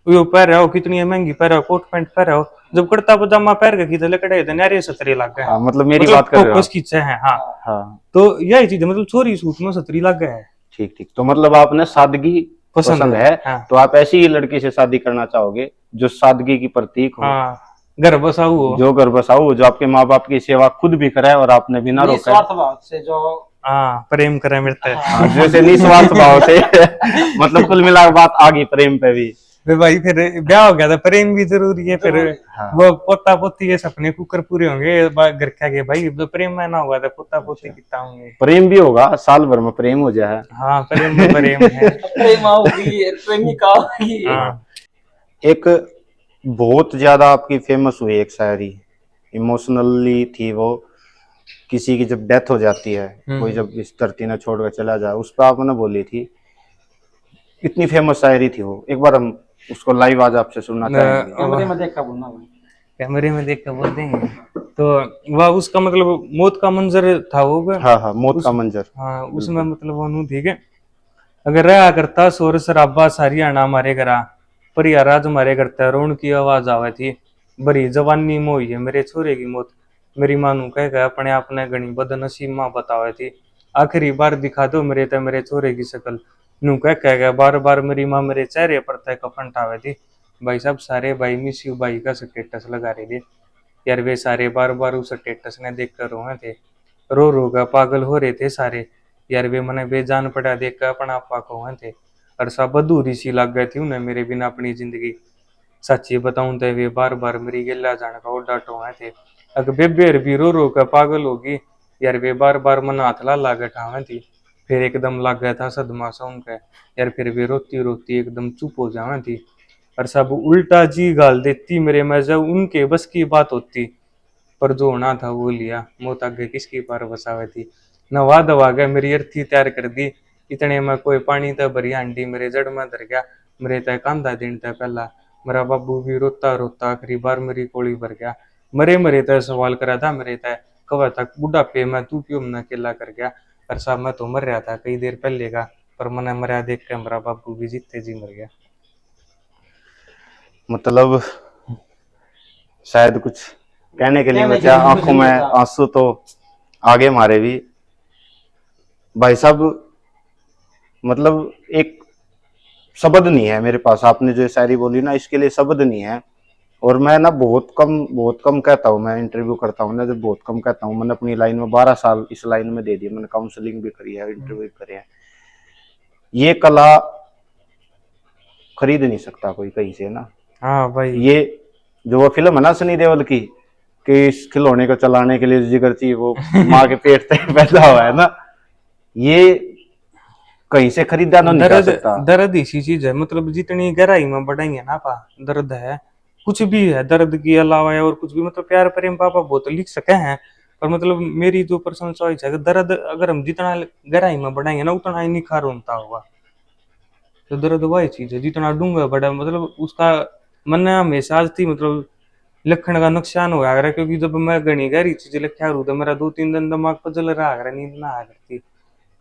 यो पहन रहा हो, कितनी महंगी पहन रहा हो, कोट पैंट पहन रहा हो, जब कुर्ता पजामा पहन के खींच लकड़े यार ये सतरी लाग गए।
मतलब मेरी बात कर रहे हो
खींचे हैं। हाँ
हाँ
तो यही चीज मतलब छोरी सूट में सतरी लाग गया है।
ठीक ठीक, तो मतलब आपने सादगी पसंद है।
हाँ।
तो आप ऐसी ही लड़की से शादी करना चाहोगे जो सादगी की प्रतीक हो।
हाँ घर बसाऊ हो,
जो घर बसाऊ, जो आपके माँ बाप की सेवा खुद भी करे और आपने बिना रोका
निस्वार्थ भाव से जो
हाँ प्रेम करे मिलता है।
जैसे निस्वार्थ भाव से मतलब कुल मिला बात आ गई प्रेम पे भी।
फिर भाई फिर ब्याह हो गया था, प्रेम भी जरूरी है। फिर
हाँ।
वो पोता पोती के सपने कुकर पूरे होंगे घर क्या के भाई, तो प्रेम में ना होगा तो पोता पोती कितना होंगे।
प्रेम भी होगा, साल भर में प्रेम हो जाए।
हाँ प्रेम में प्रेम है।
प्रेम होगी, प्रेमिका होगी।
हाँ
एक बहुत ज्यादा आपकी फेमस हुई एक शायरी, इमोशनली थी वो, किसी की जब डेथ हो जाती है, कोई जब इस धरती ने छोड़कर चला जाए, उस पर आपने बोली थी, इतनी फेमस शायरी थी वो। एक बार हम उसको लाइव आज आपसे सुनना चाहेंगे।
कैमरे में देख कर बोलना भाई,
कैमरे में देख कर बोल देंगे। तो वह उसका मतलब मौत का मंजर था वो।
हाँ हाँ मौत का मंजर।
हाँ उसमें मतलब वो ठीक है, अगर रहा करता शोर शराबा सारी आना मारे घरा, पर यार आज मारे करता रोन की आवाज आवे थी, बड़ी जवानी मोई है मेरे छोरे की मौत, मेरी मां नू कह गया अपने आप ने घनी बदनसीब मां बतावे थी, आखिरी बार दिखा दो मेरे ते मेरे छोरे की शकल, नू कह गया बार बार मेरी मां मेरे चेहरे पर तय कफन ठावे थी। भाई साहब सारे भाई मिस यू भाई का स्टेटस लगा रहे थे यार, वे सारे बार बार उस स्टेटस ने देख कर रोए थे, रो रो का पागल हो रहे थे सारे यार, वे मने बेजान पड़ा देख कर अपना आपा को थे, और सब अधूरी सी लग गई थी उन्हें मेरे बिना अपनी जिंदगी, सच्ची बताऊं तो वे बार बार मेरी गिल्ला जाने का डांटो थे, अगर बेबेर भी रो रो कर पागल होगी यार वे बार बार मन हाथ ला लागे ठावे थी। फिर एकदम लग गया था सदमा सा उनका यार, फिर वे रोती रोती एकदम चुप हो जावे थी और सब उल्टा जी गाल देती मेरे में, जब उनके बस की बात होती। पर जो होना था वो लिया, मौत आगे किसकी पार बसावे थी। नवा दवा गया मेरी अर्थी तैयार कर दी, इतने में कोई पानी तय भरी हांडी मेरे जड़ में धर गया। मेरे तय कांधा दिन तय पहला, मेरा बाबू भी रोता रोता आखिरी बार मेरी कोड़ी भर गया। मरे मरे तय सवाल करा था मेरे तय, कब तक बुढ़ापे में तू क्यों न अकेला कर गया। पर साहब मैं तो मर रहा था कई देर पहले का, पर मैंने मरा देख के मेरा बाबू भी जीते जी मर गया।
मतलब शायद कुछ कहने के लिए
कहने के
बचा,
लिए कुछ
आंखों
नहीं
में
बचा।
आंसू तो आगे मारे भी भाई साहब। मतलब एक शब्द नहीं है मेरे पास, आपने जो शायरी बोली ना, इसके लिए शब्द नहीं है। और मैं ना बहुत कम कहता हूँ, मैं इंटरव्यू करता हूँ ना, जब बहुत कम कहता हूँ। मैंने अपनी लाइन में 12 साल इस लाइन में दे दिए, मैंने काउंसलिंग भी करी है, इंटरव्यू करे हैं। ये कला खरीद नहीं सकता कोई कहीं से ना।
हाँ भाई,
ये जो वो फिल्म है ना सनी देओल की, कि इस खिलौने को चलाने के लिए जिगर चाहिए, वो माँ के पेट से पैदा हुआ है ना, ये कहीं से खरीदा तो नहीं जा
दर्द
सकता।
दर्द इसी चीज है, मतलब जितनी गहराई में बढ़ेंगे ना पा, दर्द है कुछ भी है, दर्द के अलावा है और कुछ भी। मतलब प्यार प्रेम पापा बहुत लिख सके हैं, पर मतलब मेरी जो पर्सनल चॉइस है कि दर्द अगर हम जितना गहराई में बढ़ाएंगे ना उतना ही निखार होता होगा। तो दर्द वही चीज है, जितना डूंगा बड़ा मतलब उसका मन हमेशा आज थी, मतलब लखन का नुकसान हुआ है, क्योंकि जब मैं घनी गहरी चीज लिखा रू तो मेरा 2-3 दिन दिमाग पर जल रहा है, नींद ना आ करती।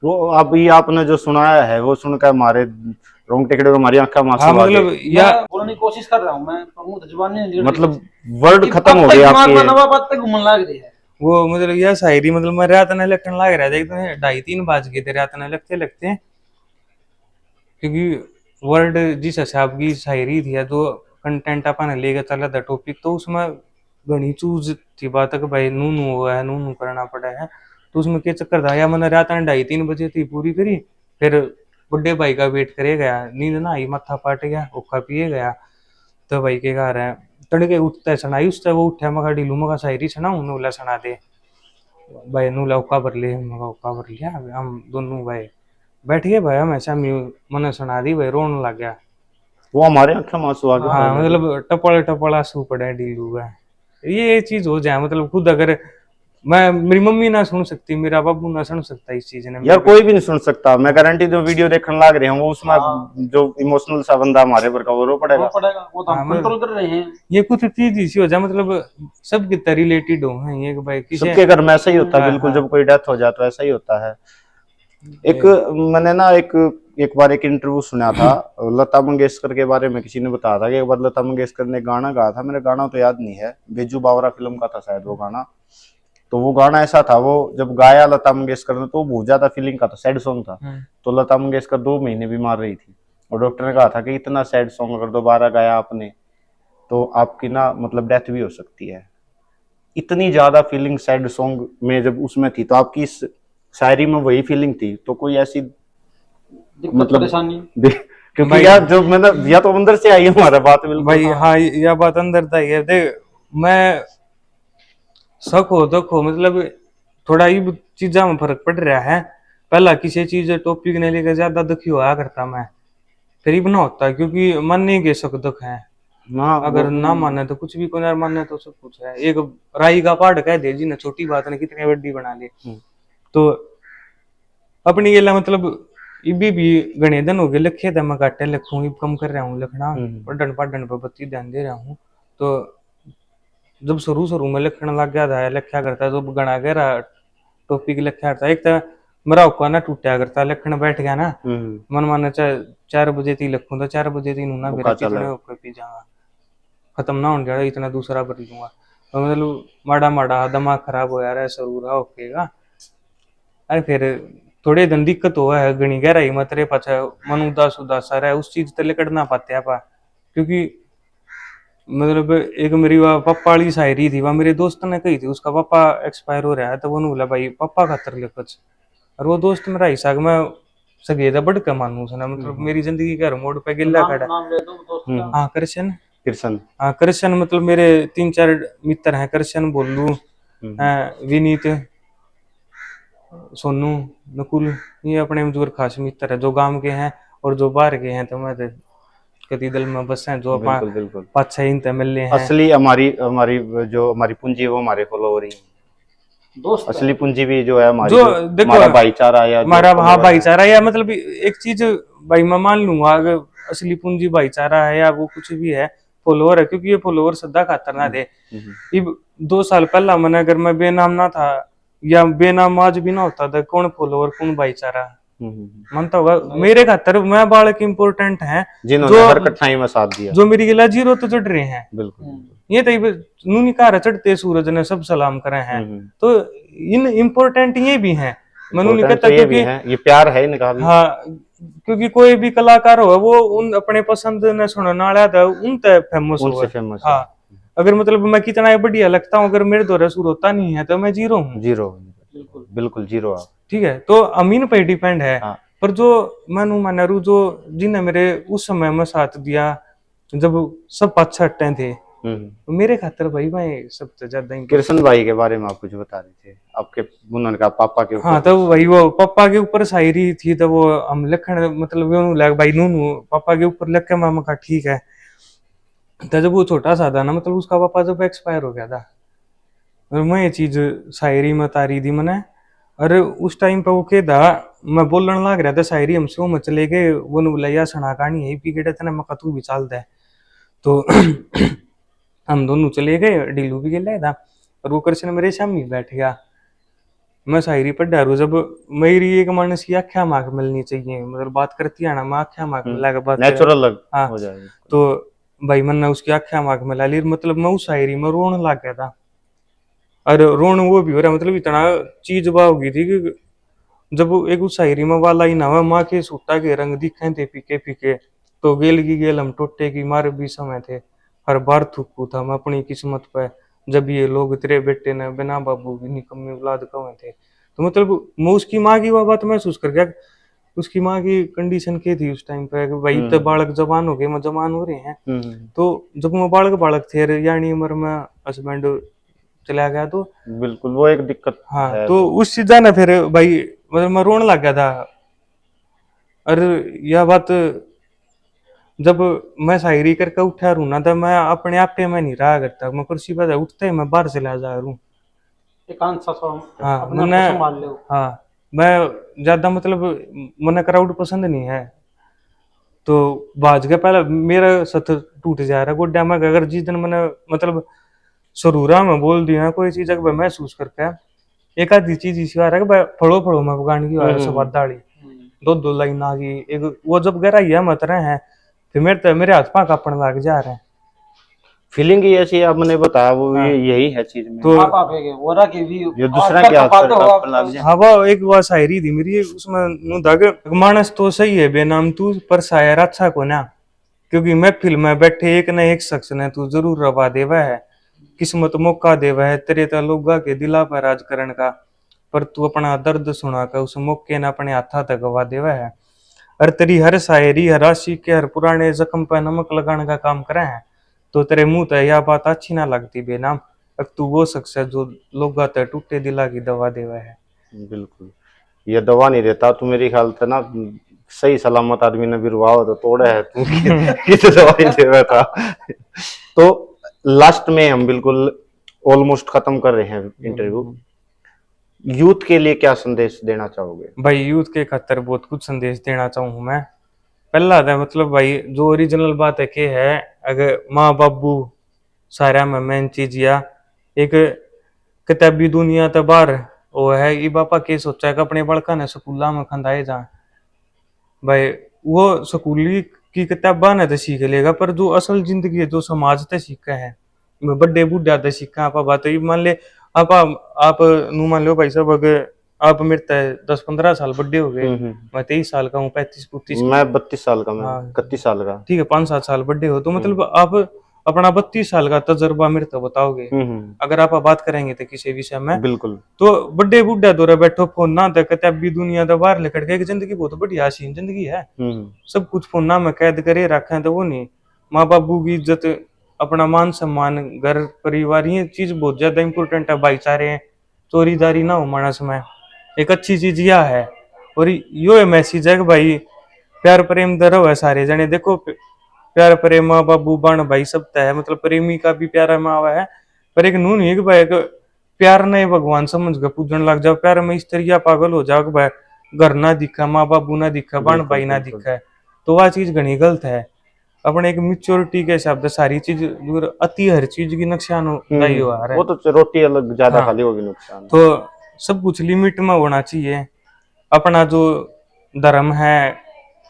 वो अभी आपने जो सुनाया है वो सुनकर हमारे रोंगटे खड़े हो गए, हमारी आंखों में
हाँ
आंसू आ गए।
मतलब या
मैं बोलने की कोशिश कर रहा हूँ, मैं पर मुंह से जुबान नहीं निकल रही
मतलब
कुछ।
वर्ड
कि
खत्म
अब
हो
तक
गए
दिमाग में
आपके।
नवा बात तक घूमने लग रही है।
वो मतलब यह शायरी मतलब मैं रात ने लिखने लग रहा था, एकदम 2:30-3 बज गए थे रात ने लिखते लिखते, क्योंकि वर्ड जिस हिसाब की शायरी थी या जो कंटेंट अपन लेके चला था टॉपिक, तो उसमें घनी चूज थी बात कि भाई नू नू हुआ है, नू नू करना पड़ा है। तो उसमें क्या चक्कर था, या मैंने रात ने 2:30-3 बजे थी पूरी करी, फिर बुढ़े भाई का वेट करे गया, नींद ना आई, माथा पाट गया, ओखा पिए गया। तो भाई के घर है तड़के उठता सुनाई उससे, वो उठा मगा ढीलू मगा शायरी सुना उन्होंने सुना दे भाई, नू लौका भर ले, मगा औका भर लिया। हम दोनों भाई बैठ गए भाई, हम ऐसा मैंने सुना दी भाई, रोने लग गया।
वो हमारे आंखों में आंसू आ गए
हाँ
पहले भी।
मतलब टपड़ टपड़ आंसू पड़े ढीलू का। ये चीज हो जाए, मतलब खुद अगर मैं, मेरी मम्मी ना सुन सकती, मेरा बाबू ना सुन सकता इस चीज ने
यार
मेरे।
कोई भी नहीं सुन सकता, मैं गारंटी जो वीडियो देखने लग रहे हैं वो उसमें
हाँ,
जो इमोशनल सा बंदा हमारे पर का वो रो
वो
पड़ेगा।
पड़ेगा, वो तो हम
हाँ मतलब
कंट्रोल कर रहे हैं।
ये कुछ चीज इसी हो जाए, मतलब सब कितना रिलेटेड हो है ये कि भाई किसे।
सबके घर में ऐसा ही होता है,
हाँ
बिल्कुल
हाँ
जब कोई डेथ हो जाए तो ऐसा ही होता है। एक मैंने ना एक बार एक इंटरव्यू सुना था, लता मंगेशकर के बारे में किसी ने बताया था कि एक बार लता मंगेशकर ने गाना गाया था, मेरे गाना तो याद नहीं है, बेजू बावरा फिल्म का था शायद वो गाना। तो वो गाना ऐसा था, वो जब गाया लता मंगेशकर ने तो बहुत ज्यादा फीलिंग का था, सैड सॉन्ग था।
हम्म,
तो लता मंगेशकर 2 महीने बीमार रही थी, और डॉक्टर ने कहा था कि इतना सैड सॉन्ग अगर दोबारा गाया आपने तो आपकी ना मतलब डेथ भी हो सकती है। इतनी ज्यादा फीलिंग सैड सॉन्ग में जब उसमें थी, तो आपकी इस शायरी में वही फीलिंग थी, तो कोई ऐसी
दिक्कत
मतलब
परेशानी।
क्योंकि
भाई
यार जो मतलब या तो अंदर से आई है हमारा बात बिल्कुल।
भाई हाँ यह बात अंदर था ये देख, मैं शक हो दुख हो मतलब थोड़ा ही चीजा में फर्क पड़ रहा है। पहला किसी चीज टॉपिक ने लेकर ज्यादा दुखी हुआ करता मैं, करीब ना होता, क्योंकि मन नहीं के शक दुख है।
हाँ वो
अगर ना माने तो कुछ भी, को ना माने तो सब कुछ है। एक राई का पहाड़ कह दे जी ने, छोटी बात ने कितनी बड़ी बना ली। तो अपनी गेला मतलब इबी भी घने दिन हो गए लिखे थे, मैं काटे लिखूं इब कम कर रहा हूँ लिखना, पढ़न पढ़न पर बत्ती ध्यान दे रहा हूँ। तो जब शुरू शुरू में लिखने लग गया था, लिखा करता तो घना गहरा टॉपिक लिखा था, एक तो मेरा औका ना टूटा करता, लिखने बैठ गया ना, मन माने चाहे 4 बजे थी लिखूं तो 4 बजे थी ना मेरा
बुका चल
कितने औके पी जाऊंगा, खत्म ना होने जाएगा इतना दूसरा भर लूंगा। तो मतलब माड़ा माड़ा दिमाग खराब हो यार, ऐसा रहा ओकेगा। अरे फिर थोड़े दिन दिक्कत हुआ है, घनी गहराई मत रे पाछा मन उदास उदास आ रहा है, उस चीज तले कट ना पाते आप, क्योंकि मतलब एक मेरी वह पापा वाली शायरी थी, वह मेरे दोस्त ने कही थी, उसका पापा एक्सपायर हो रहा है, तो वो बोला भाई पापा खातर लिख कुछ। और वो दोस्त मेरा हिसाब मैं सगे था बढ़ के मानू उसने, मतलब मेरी जिंदगी का मोड़ पे
तो
गिल्ला
नाम
खड़ा।
नाम ले दो दोस्त का।
हाँ कृष्ण।
कृष्ण।
हाँ कृष्ण, मतलब मेरे 3-4 मित्र हैं, कृष्ण बोलू, विनीत, सोनू, नकुल, ये अपने मजदूर खास मित्र है, जो गांव के हैं और जो बाहर के हैं, तो मैं तो कति दल में बस हैं जो
बिल्कुल बिल्कुल।
पाँच छह इन मिल रहे हैं।
असली हमारी हमारी जो हमारी पूंजी है वो हमारे फॉलोवर ही हैं।
दोस्त है।
असली पूंजी भी जो है हमारी,
जो
जो
देखो
हमारा भाईचारा या जो
हमारा हाँ
follower है।
भाईचारा, या मतलब एक चीज भाई मैं मान लूंगा, अगर असली पूंजी भाईचारा है या वो कुछ भी है, फॉलोअर है, क्योंकि ये फॉलोअर सदा खातर ना दे। अब 2 साल पहला मैंने अगर मैं बेनाम ना था या बेनाम आज भी ना होता तो कौन फॉलोअर कौन भाईचारा मानता होगा मेरे खातर। मैं बालक इम्पोर्टेंट है
जिन्होंने
जो
हर कठिनाई में साथ दिया।
जो मेरी गिला जीरो तो चढ़ रहे हैं।
बिल्कुल।
ये तो नूनी कार चढ़ते सूरज ने सब सलाम करे हैं। तो इन इम्पोर्टेंट ये भी हैं, मनु नहीं
Important
कहता,
तो ये भी
क्योंकि
है, ये प्यार है इनका भी।
हाँ, क्योंकि कोई भी कलाकार हो वो उन अपने पसंद ने सुनने वाला था उन तक फेमस
उनसे
हुआ।
फेमस है।
हाँ, अगर मतलब मैं कितना ही बढ़िया लगता हूँ, अगर मेरे द्वारा सुर होता नहीं है तो मैं जीरो हूँ।
जीरो।
बिल्कुल
बिल्कुल जीरो आप।
ठीक है, तो अमीन पे डिपेंड है।
हाँ।
पर जो मनु मानरू जो जिन्हें मेरे उस समय में साथ दिया जब सब अच्छा हट्टे थे, तो मेरे खातर भाई मैं सबसे ज्यादा
कृष्ण भाई के बारे में आप कुछ बता रहे थे, आपके उन्होंने कहा पापा के ऊपर।
हाँ, तो वही वो पापा के ऊपर शायरी थी, तो वो हम लिखण मतलब वो लग भाई नू पापा के ऊपर लिख के मामा का ठीक है। तो जब वो छोटा सा था ना, मतलब उसका पापा जब एक्सपायर हो गया था, और मैं ये चीज शायरी में तारी दी मैंने। अरे उस टाइम पे वो के था, मैं बोलने लग रहा था शायरी, हम सो में चले गए, वो ने बोला यार सना कहानी यही पी के थे ना, मैं तू भी चाल दे। तो हम दोनों चले गए, डीलू भी गया था, और वो कृष्ण मेरे सामने बैठ गया। मैं शायरी पढ़ डारू, जब मेरी एक मानस की आख्या मार्क मिलनी चाहिए, मतलब बात करती है ना, मैं आख्या मार्क मिला के बात कर।
नेचुरल
हाँ,
हो जाएगा।
तो भाई मैंने उसकी आख्या मार्क मिला ली, मतलब मैं उस शायरी में रोने लग गया था। और रोन वो भी हो रहा, मतलब इतना चीज वाह हो गई थी कि जब वो एक उस शायरी में वाला ही ना हुआ, माँ के सूटा के रंग दिखे थे फीके फीके, तो गेल की गेल हम टोटे की मार भी समय थे, हर बार थूकू था मैं अपनी किस्मत पे, जब ये लोग तेरे बेटे ने बिना बाबू की निकम्मी औलाद कहे थे। तो मतलब मैं उसकी माँ की वह बात महसूस कर गया। उसकी माँ की कंडीशन क्या थी उस टाइम पे कि भाई तो बालक जवान हो गए, मैं जवान हो रहे हैं। तो जब मैं बालक बालक थे यानी उम्र में हस्बैंड चला गया, तो
बिल्कुल वो एक दिक्कत
हाँ,
है।
तो उस चीज ना फिर भाई मतलब मैं रोने लग गया था। और यह बात जब मैं शायरी करके उठा रू ना, तो मैं अपने आप पे मैं नहीं रहा करता, मैं कुर्सी पर उठते ही मैं बाहर चला जा रू।
एकांत सा
हाँ
अपने आप
मैंने,
को संभाल लो।
हाँ मैं ज्यादा मतलब मैंने क्राउड पसंद नहीं है। तो बाज के पहले मेरा सत टूट जा रहा गोड्या में, अगर जिस दिन मैंने मतलब सरूरा में बोल दिया कोई चीज अगर महसूस करके, एक आधी चीज इसी आ रहा है कि फड़ो फड़ो में गान की आ रहा है सब दाढ़ी दो दो लाइन आ गई एक, वो जब गहरा है मत रहे हैं, फिर मेरे हाथ पा कापने लग जा रहे हैं।
फीलिंग ही ऐसी आपने बताया, वो
हाँ,
ये यही है चीज में।
तो
आप आपेगे वोरा की भी
ये दूसरा
आजकल
क्या
कपाते हो
कापने लग
आप।
जाए।
हाँ वो एक वो शायरी थी मेरी उसमें नु धागे, मानस तो सही है बेनाम तू पर शायर अच्छा को ना, क्योंकि महफिल में बैठे एक न एक शख्स ने तू जरूर रवा देवा है, किस्मत मौका देवा है तेरे ता लोगा के दिला पर राज करण का, पर तू अपना दर्द सुना कर उस मौके ने अपने हाथा तक गवा देवा है। और तेरी हर शायरी हर राशि के हर पुराने जख्म पर नमक लगाने का काम करे हैं, तो तेरे मुंह तक यह बात अच्छी ना लगती बेनाम, अब तू वो शख्स है जो लोगा तक टूटे दिला की दवा देवा है।
बिल्कुल, ये दवा नहीं देता तो मेरे ख्याल से ना सही सलामत आदमी ने भी रुआ हो तो तोड़ा है तू किस दवा ही देवा था। तो लास्ट में हम बिल्कुल ऑलमोस्ट खत्म कर रहे हैं इंटरव्यू। यूथ के लिए क्या संदेश देना चाहोगे?
भाई यूथ के खातर बहुत कुछ संदेश देना चाहूँ मैं। पहला था मतलब भाई जो ओरिजिनल बात है कि है, अगर माँ बाबू सारा में मेन चीज या एक किताबी दुनिया तो बाहर वो है, ये बापा के सोचा है कि अपने बड़का ने स्कूला में खंदाए जा, भाई वो स्कूली की किताबा ने तो सीख लेगा, पर जो असल जिंदगी है जो समाज ते सीखा है, बड़े बूढ़ा ते सीखा। आप बात है मान ले आप नू मान लो भाई साहब, अगर आप मेरे तय 10-15 साल बड़े हो गए, मैं 23 साल का हूँ, 35-35
मैं 32 साल का, मैं
हाँ
31 साल का।
ठीक है, 5-7 साल बड़े हो, तो मतलब आप अपना 32 साल का तजर्बा मेरे तो बताओगे, अगर आप बात करेंगे तो किसी विषय में,
बिल्कुल।
तो बड़े बूढ़ा दौरा बैठो फोन ना तक किताबी दुनिया तो बाहर निकल के, एक जिंदगी बहुत बढ़िया हसीन जिंदगी है, सब कुछ फोन में कैद करे रखे तो वो नहीं, माँ बाबू की इज्जत अपना मान सम्मान घर परिवार ये चीज बहुत ज्यादा इंपॉर्टेंट है, भाईचारे चोरीदारी ना हो मानस में, एक अच्छी चीज यह है। और यो है मैसेज है कि भाई प्यार प्रेम दरो है सारे जने देखो प्यार प्रेम माँ बाबू बन भाई सब तय है, मतलब प्रेमी का भी प्यारा माँ है। पर एक नून है कि भाई एक प्यार नहीं भगवान समझ के पूजन लग जाओ, प्यार में स्त्रिया पागल हो जाओ कि भाई घर ना दिखा, माँ बाबू ना दिखा, बन
बिल्कुल
भाई ना
बिल्कुल।
दिखा है, तो वह चीज घनी गलत है। अपने एक मिच्योरिटी के हिसाब से सारी चीज दूर, अति हर चीज की नुकसान दाई हो आ रहा
वो
है।
तो रोटी अलग ज्यादा
हाँ,
खाली होगी नुकसान।
तो सब कुछ लिमिट में होना चाहिए। अपना जो धर्म है,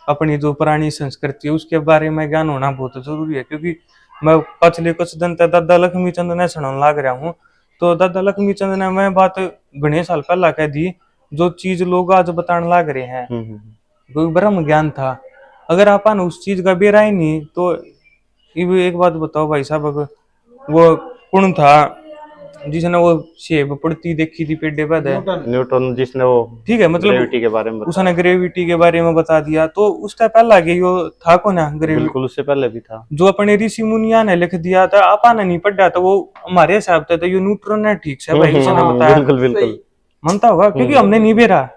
अपनी जो पुरानी संस्कृति है, उसके बारे में ज्ञान होना बहुत जरूरी है। क्योंकि मैं पिछले कुछ दिन तक दादा लक्ष्मी चंद ने सुनाने लग रहा हूँ, तो दादा लक्ष्मी चंद ने मैं बात घने साल पहला कह दी, जो चीज लोग आज बताने लग रहे हैं कोई ब्रह्म ज्ञान था। अगर अपन उस चीज का बेरा ही नहीं तो ये एक बात बताओ भाई साहब, अगर वो कौन था जिसने वो सेब पड़ती देखी थी पेड़े पे है,
न्यूटन।
न्यूटन जिसने वो
ठीक है, मतलब
ग्रेविटी के बारे में बताया।
उसने ग्रेविटी के बारे में बता दिया, तो उसका पहला के यो था कौन है ग्रेविटी,
बिल्कुल उससे पहले भी था।
जो अपने ऋषि मुनिया ने लिख दिया था, अपन ने नहीं पढ़ा तो वो हमारे हिसाब से तो ये न्यूट्रॉन है, ठीक से भाई उसने बताया
बिल्कुल बिल्कुल।
मानता होगा, क्योंकि हमने नहीं बेरा।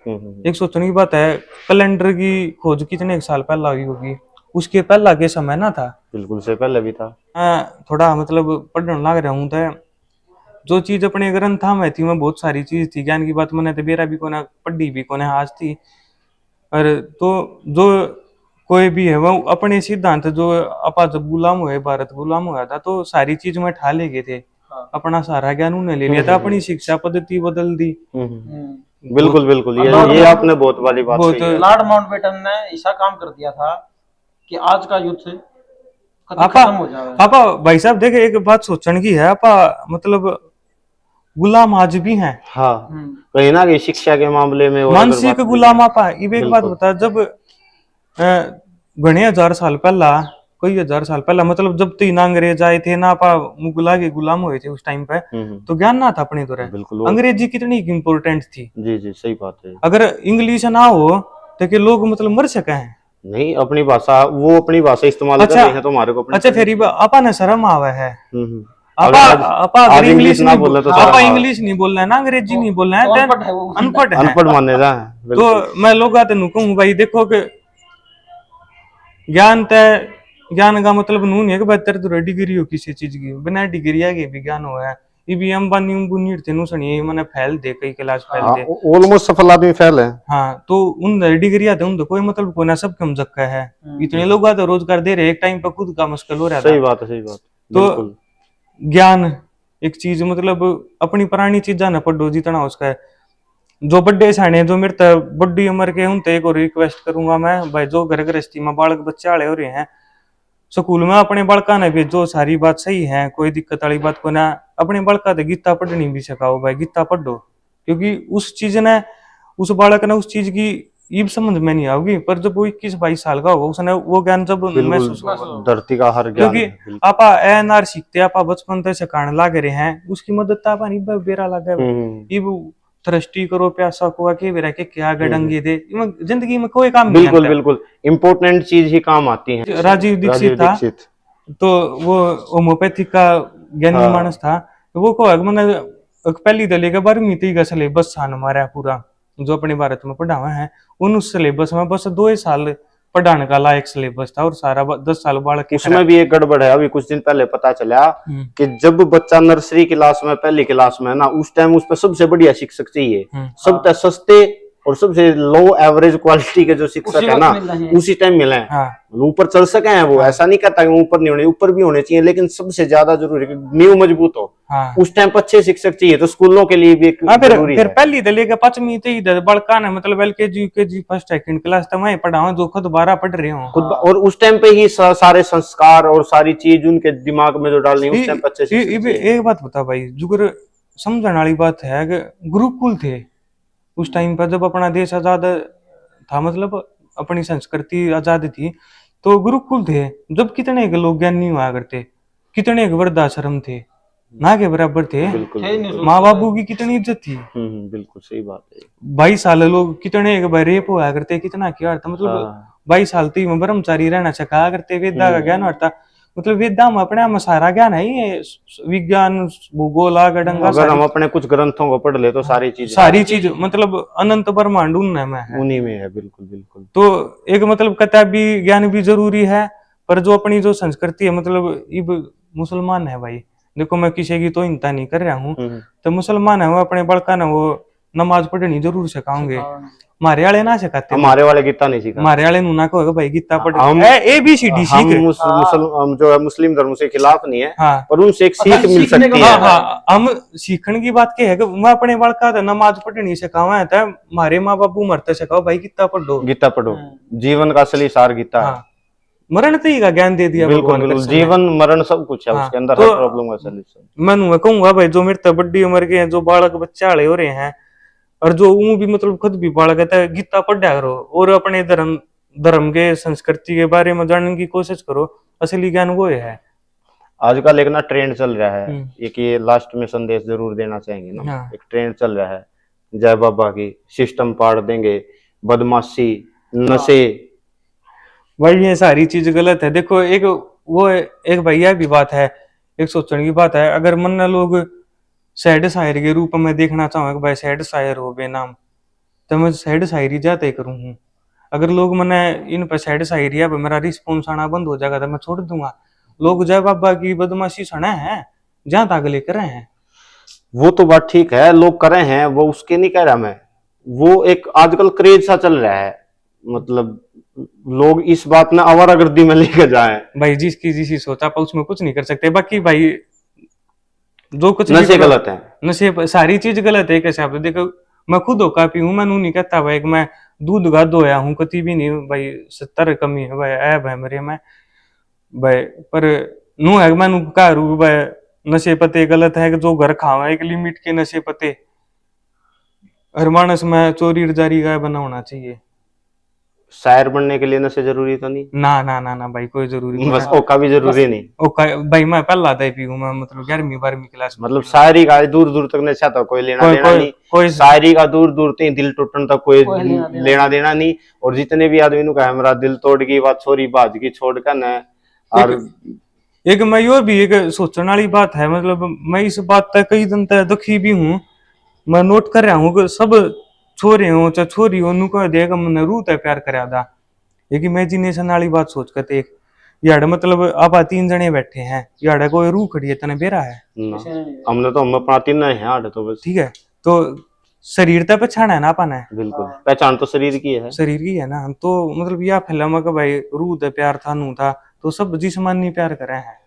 हम्म।
एक सोचने की बात है, कैलेंडर की खोज कितने एक साल पहला हुई होगी, उसके पहला के समय ना था।
बिल्कुल उससे पहले भी था।
थोड़ा मतलब पढ़ने लग रहा हूँ तो जो चीज अपने ग्रंथा में थी, मैं बहुत सारी चीज थी ज्ञान की बात मैंने तो बेरा भी कोना पढ़ी भी कोने आज थी। और तो जो कोई भी है वो अपने सिद्धांत जो अपा जब गुलाम हुए, भारत गुलाम हुआ था तो सारी चीज में ठा ले गए थे, अपना सारा ज्ञान उन्हें ले लिया था, अपनी शिक्षा पद्धति बदल दी।
बिल्कुल बिल्कुल, ये आपने बहुत वाली बात
बहुत
कही है।
लॉर्ड माउंटबेटन ने ऐसा काम कर दिया था कि आज का युद्ध कभी
आपा
खत्म हो जाए।
आपा भाई साहब देखे एक बात सोचने की है, आपा मतलब गुलाम आज भी हैं,
हाँ, कहीं ना कहीं शिक्षा के मामले में और अगर
मानसिक
बात की
गुलाम।
जाए-
आपा ये एक बात
बिल्कुल।
बता, जब घने हजार साल पहला, कोई हजार साल पहला, मतलब जब तीन अंग्रेज आए थे ना, आपा मुगला के गुलाम हुए थे उस टाइम पे, तो ज्ञान ना था अपने तो रहे।
बिल्कुल वो-
अंग्रेजी कितनी इम्पोर्टेंट थी,
जी जी सही बात है।
अगर इंग्लिश ना हो तो कि लोग मतलब मर सके हैं।
नहीं, अपनी भाषा, वो अपनी भाषा इस्तेमाल कर
अच्छा
रहे हैं तो हमारे को अपनी
अच्छा,
करनी
फिर आपा ने शर्म आवा है,
चाहिए।
आपा
अगर आज
आपा अगर
आज
इंग्लिश
ना
नहीं
बोले तो
आपा
शर्म आवे।
इंग्लिश नहीं बोल रहे ना, अंग्रेजी नहीं बोल रहे हैं,
तो
तो
अनपढ़ है वो।
अनपढ़ है।
अनपढ़ माने जा है।
तो
बिल्कुल
मैं लोग आते नु कहूँ भाई देखो कि ज्ञान तय, ज्ञान का मतलब नू नहीं है कि बेहतर तो डिग्री हो किसी चीज की, बिना डिग्री के भी ज्ञान हो है। ये भी अंबानी उम्बुनीर थे नु सुनिए मैंने फैल दे कई क्लास फैल
हाँ,
दे।
ऑलमोस्ट सफल आदमी फेल है।
हाँ, तो उन डिग्री आते उन कोई मतलब कोई ना, सब कम जक्का है। इतने लोग आते रोजगार दे रहे, एक टाइम पर खुद का मुश्किल हो रहा था।
सही बात है, सही बात।
तो
बिल्कुल
ज्ञान एक चीज मतलब अपनी पुरानी चीजा न पढ़ो जितना उसका है। जो बड्डे सयाने जो मेरे तक बड़ी उम्र के उनते एक और रिक्वेस्ट करूंगा मैं भाई, जो घर गृहस्थी में बालक बच्चे वाले हो रहे हैं, स्कूल में अपने बालका ने भेजो, सारी बात सही है, कोई दिक्कत वाली बात को ना। अपने बालका तो गीता पढ़नी भी सिखाओ भाई, गीता पढ़ो, क्योंकि उस चीज ने उस बालक ने उस चीज की ये समझ में नहीं आओगी, पर जब वो 21-22 साल का होगा उसने वो ज्ञान जब महसूस होगा।
बिल्कुल, धरती का हर ज्ञान
क्योंकि
है, बिल्कुल।
आपा एनआर सीखते आपा बचपन से सिखाने लाग रहे हैं, उसकी मदद तो आपा नहीं बेरा लगा ये थ्रस्टी करो प्यासा को के बेरा के क्या गडंगे दे, जिंदगी में कोई काम नहीं
बिल्कुल
आता।
बिल्कुल, इम्पोर्टेंट चीज ही काम आती है।
राजीव दीक्षित था, तो वो होम्योपैथी का ज्ञानी
हाँ।
मानस था, तो वो को मैंने पहली दले का 12वीं तक का सिलेबस था हमारा पूरा जो अपने भारत में पढ़ा हुआ है, उन उस सिलेबस में बस 2 ही साल पढ़ाने का लायक सिलेबस था, और सारा 10 साल बालक
उसमें भी एक गड़बड़ है। अभी कुछ दिन पहले पता चला कि जब बच्चा नर्सरी क्लास में, पहली क्लास में ना, उस टाइम उस पर सबसे बढ़िया शिक्षक चाहिए, सबसे सस्ते और सबसे लो एवरेज क्वालिटी के जो शिक्षक है ना, उसी टाइम मिले हैं।
हाँ।
ऊपर चल सके हैं वो, ऐसा नहीं कहता कि ऊपर नहीं होने, ऊपर भी होने चाहिए, लेकिन सबसे ज्यादा जरूरी है कि नींव मजबूत हो।
हाँ।
उस टाइम पर अच्छे शिक्षक चाहिए, तो स्कूलों के लिए भी एक जरूरी
फिर
है।
पहली दले के 5वीं तक इधर बड़का ने मतलब LKG UKG first second class तक मैं पढ़ा हूं, जो खुद 12 पढ़ रहे हूं
खुद, और उस टाइम पे ही सारे संस्कार और सारी चीज उनके दिमाग में जो डालनी है, उस टाइम पे अच्छे शिक्षक चाहिए।
एक बात बता भाई, जुगर समझने वाली बात है कि गुरुकुल थे उस टाइम पर जब अपना देश आजाद था, मतलब अपनी संस्कृति आजाद थी, तो गुरुकुल थे। जब कितने के लोग ज्ञानी हुआ करते, कितने के वृद्धाश्रम थे, ना के बराबर थे।
बिल्कुल
माँ बाबू की कितनी इज्जत थी।
बिल्कुल सही बात है।
22 साल लोग कितने एक बार रेप हुआ करते, कितना क्या था, मतलब 22 साल तक ब्रह्मचारी रहना सिखाया करते, वेदा का ज्ञान होता। मतलब वेदा में अपने में सारा ज्ञान है, ये विज्ञान भूगोल गडंगा
अगर हम अपने कुछ ग्रंथों को पढ़ ले तो
सारी चीज मतलब अनंत ब्रह्मांड उनमें में है,
उन्हीं में है। बिल्कुल बिल्कुल।
तो एक मतलब किताब भी ज्ञान भी जरूरी है, पर जो अपनी जो संस्कृति है मतलब इब मुसलमान है भाई, देखो मैं किसी की तो हिंसा नहीं कर रहा हूँ, तो मुसलमान है वो अपने बड़का ना वो नमाज पढ़नी जरूर सिखाओगे, हमारे वाले ना सिखाते,
हमारे वाले गीता नहीं सीखा,
हमारे वाले ना कहोगे भाई गीता पढ़
हम
ABCD सीख,
हम जो है मुस्लिम धर्म से खिलाफ नहीं है,
हाँ
पर उनसे एक सीख मिल सकती है।
हाँ हम सीखने की बात क्या है कि मैं अपने बड़का था नमाज पढ़नी सिखावा है, हमारे माँ बापू मरते सिखाओ भाई गीता पढ़ो,
गीता पढ़ो, जीवन का असली सार गीता है।
मरण तई का ज्ञान दे दिया
बिल्कुल
भगवान
बिल्कुल,
कृष्ण ने।
जीवन मरण सब कुछ है
हाँ,
उसके अंदर,
तो
हर प्रॉब्लम का सॉल्यूशन।
मैं कहूंगा भाई जो मेरे तक बड़ी उम्र के हैं, जो बालक बच्चे वाले हो रहे हैं, और जो भी मतलब खुद भी बालक है, गीता पढ़ा करो और अपने धर्म धर्म के संस्कृति के बारे में जानने की कोशिश करो, असली ज्ञान वो है।
आजकल एक ना ट्रेंड चल रहा है, एक ये लास्ट में संदेश जरूर देना चाहेंगे ना,
हाँ।
एक ट्रेंड चल रहा है जय बाबा की, सिस्टम पाड़ देंगे, बदमाशी, नशे।
भाई ये सारी चीज गलत है। देखो एक वो एक भैया भी बात है, एक सोचने की बात है, अगर मन लोग सैड शायर के रूप में देखना चाहो कि भाई सैड शायर हो बेनाम, तो मैं सैड शायरी जाते ही करूँ हूँ। अगर लोग मैंने इन पर सैड शायरी है मेरा रिस्पॉन्स आना बंद हो जाएगा तो मैं छोड़ दूंगा। लोग जय बाबा की बदमाशी सुना है, जहाँ तक ले कर रहे हैं,
वो तो बात ठीक है, लोग कर रहे हैं, वो उसके नहीं कह रहा मैं, वो एक आजकल क्रेज सा चल रहा है, मतलब लोग इस बात में आवारागर्दी में लेकर जाए।
भाई जिसकी जिसी सोच आप उसमें कुछ नहीं कर सकते। बाकी भाई जो कुछ भी
नशे गलत है,
नशे सारी चीज गलत है। कैसे आप देखो मैं खुद होका पी हूँ, मैं नू नहीं कहता भाई कि मैं दूध गा धोया हूँ, कति भी नहीं भाई, 70 कमी है भाई, ऐब है मेरे में भाई, पर नू है मैं नू कह रू भाई नशे पते गलत है कि जो घर खावा एक लिमिट के नशे पते, हर मानस में चोरी जारी का बना होना चाहिए।
शायर बनने के लिए नशे जरूरी तो नहीं,
ना ना ना ना भाई कोई जरूरी नहीं,
बस ओका भी जरूरी नहीं।
ओका भाई मैं पहला था पी हूँ, मैं मतलब 11वीं 12वीं क्लास में,
मतलब शायरी का दूर दूर तक नशा तो कोई लेना देना नहीं,
कोई
शायरी का दूर दूर तक दिल टूटने तक कोई लेना देना नहीं। और जितने भी आदमी कहा मेरा दिल तोड़ गई बात छोरी बाज की छोड़ कर न, और
एक मैं यो भी एक सोचने वाली बात है, मतलब मैं इस बात तक कई दिन तक दुखी भी हूँ, मैं नोट कर रहा हूँ कि सब छोरे हो चाहे छोरी हो नु को देख मैंने रूह तय प्यार करा दा, एक इमेजिनेशन वाली बात सोच कर देख यार, मतलब आप 3 जने बैठे हैं यार, कोई रूह खड़ी है तने बेरा है
ना, हमने तो हम अपना तीन है आठ तो बस,
ठीक है, तो शरीर तक पहचान है ना अपन है,
बिल्कुल पहचान तो शरीर की है,
शरीर की है ना, तो मतलब यह फिल्म का भाई रूह तय प्यार था नू था, तो सब जिस्मानी प्यार करे हैं।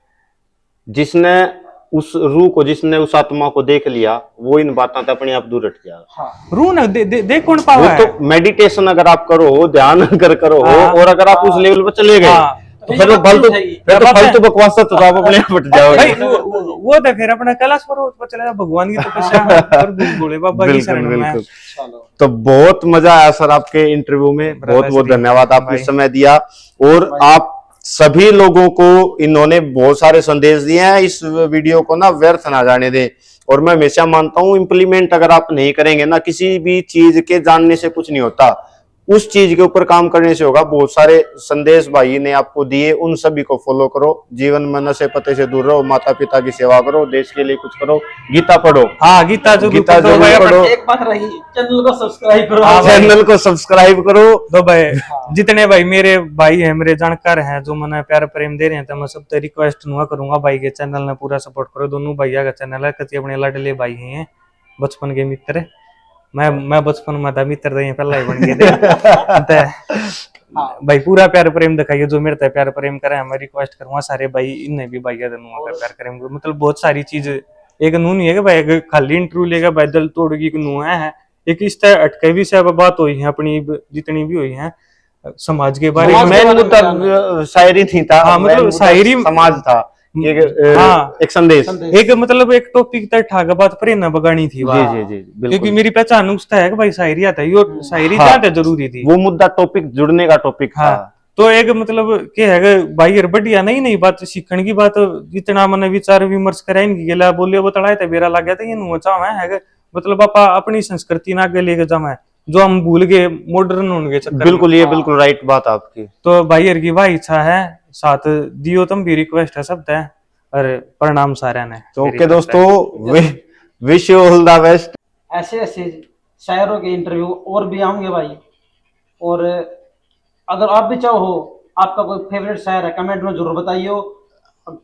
जिसने उस रूह को, जिसने उस आत्मा को देख लिया, वो इन बातों से अपने आप दूर हट जाएगा।
हाँ।
रूह ना देख कौन पावा
वो
है,
तो मेडिटेशन अगर आप करो, ध्यान अगर करो, और अगर आप उस लेवल पर चले गए, तो फिर फल तो बकवास तो आप अपने आप हट
भाई
जाओगे।
वो तो फिर अपना कैलाश पर्वत पर चले भगवान की तपस्या और भोले बाबा की शरण में।
तो बहुत मजा आया सर आपके इंटरव्यू में, बहुत बहुत धन्यवाद, आपने समय दिया, और आप सभी लोगों को इन्होंने बहुत सारे संदेश दिए हैं, इस वीडियो को ना व्यर्थ ना जाने दें। और मैं हमेशा मानता हूं इम्प्लीमेंट अगर आप नहीं करेंगे ना, किसी भी चीज के जानने से कुछ नहीं होता, उस चीज के ऊपर काम करने से होगा। बहुत सारे संदेश भाई ने आपको दिए, उन सभी को फॉलो करो, जीवन में नशे पते से दूर रहो, माता पिता की सेवा करो, देश के लिए कुछ करो, गीता पढ़ो।
हाँ गीता जरूर
पढ़ो,
एक बात रही, चैनल को सब्सक्राइब करो,
चैनल को सब्सक्राइब करो।
तो भाई जितने भाई मेरे भाई है, मेरे जानकार हैं, जो मैंने प्यार प्रेम दे रहे हैं, तो मैं सबसे रिक्वेस्ट हुआ करूंगा भाई के चैनल ने पूरा सपोर्ट करो। दोनों भैया का चैनल है, कति अपने लाडले भाई हैं, बचपन के मित्र, मैं बचपन में था मित्र रहे पहला ही बन गए भाई पूरा प्यार प्रेम दिखाइए, जो मेरे तक प्यार प्रेम करे, मैं रिक्वेस्ट करूंगा सारे भाई इन्हें भी भैया दोनों प्यार करेंगे। मतलब बहुत सारी चीज, एक नू नहीं है कि भाई खाली इंटरव्यू लेगा भाई दिल तोड़ की नू है, एक इस तरह अटके भी से बात हुई है अपनी जितनी भी हुई है समाज के बारे में।
मेन मुद्दा शायरी थी था,
हाँ मतलब शायरी
समाज था, एक संदेश,
एक मतलब एक टॉपिक तक ठाक बात प्रेरणा बगानी थी,
जी
क्योंकि मेरी पहचान उसका है कि भाई शायरी आता है, और शायरी ज्यादा जरूरी थी,
वो मुद्दा टॉपिक जुड़ने का टॉपिक था।
तो एक मतलब क्या है भाई बढ़िया नहीं बात सीखने की बात, जितना मैंने विचार विमर्श करा इनकी गला बोलिए बताया था बेरा लग गया था, ये नुचा है मतलब आप अपनी संस्कृति ना आगे लेके जावे, जो हम भूल गए मॉडर्न होने के चक्कर में।
बिल्कुल, ये बिल्कुल राइट बात आपकी।
तो भाई यार की वाह इच्छा है, साथ दियो तुम भी रिक्वेस्ट है सब तय। अरे प्रणाम सारे ने।
तो ओके दोस्तों, wish you all the best.
ऐसे ऐसे शायरों के इंटरव्यू और भी आएंगे भाई। और अगर आप भी चाहो, आपका कोई फेवरेट शायर है, कमेंट में जरूर बताइए।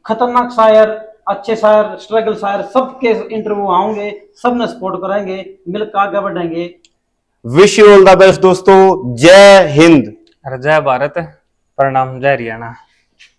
खतरनाक शायर, अच्छे शायर, स्ट्रगल शायर, सबके इंटरव्यू आएंगे, सब ने सपोर्ट करेंगे, मिलकर आगे बढ़ेंगे।
Wish you all the best दोस्तों। जय हिंद।
अरे जय भारत, प्रणाम, जय हरियाणा।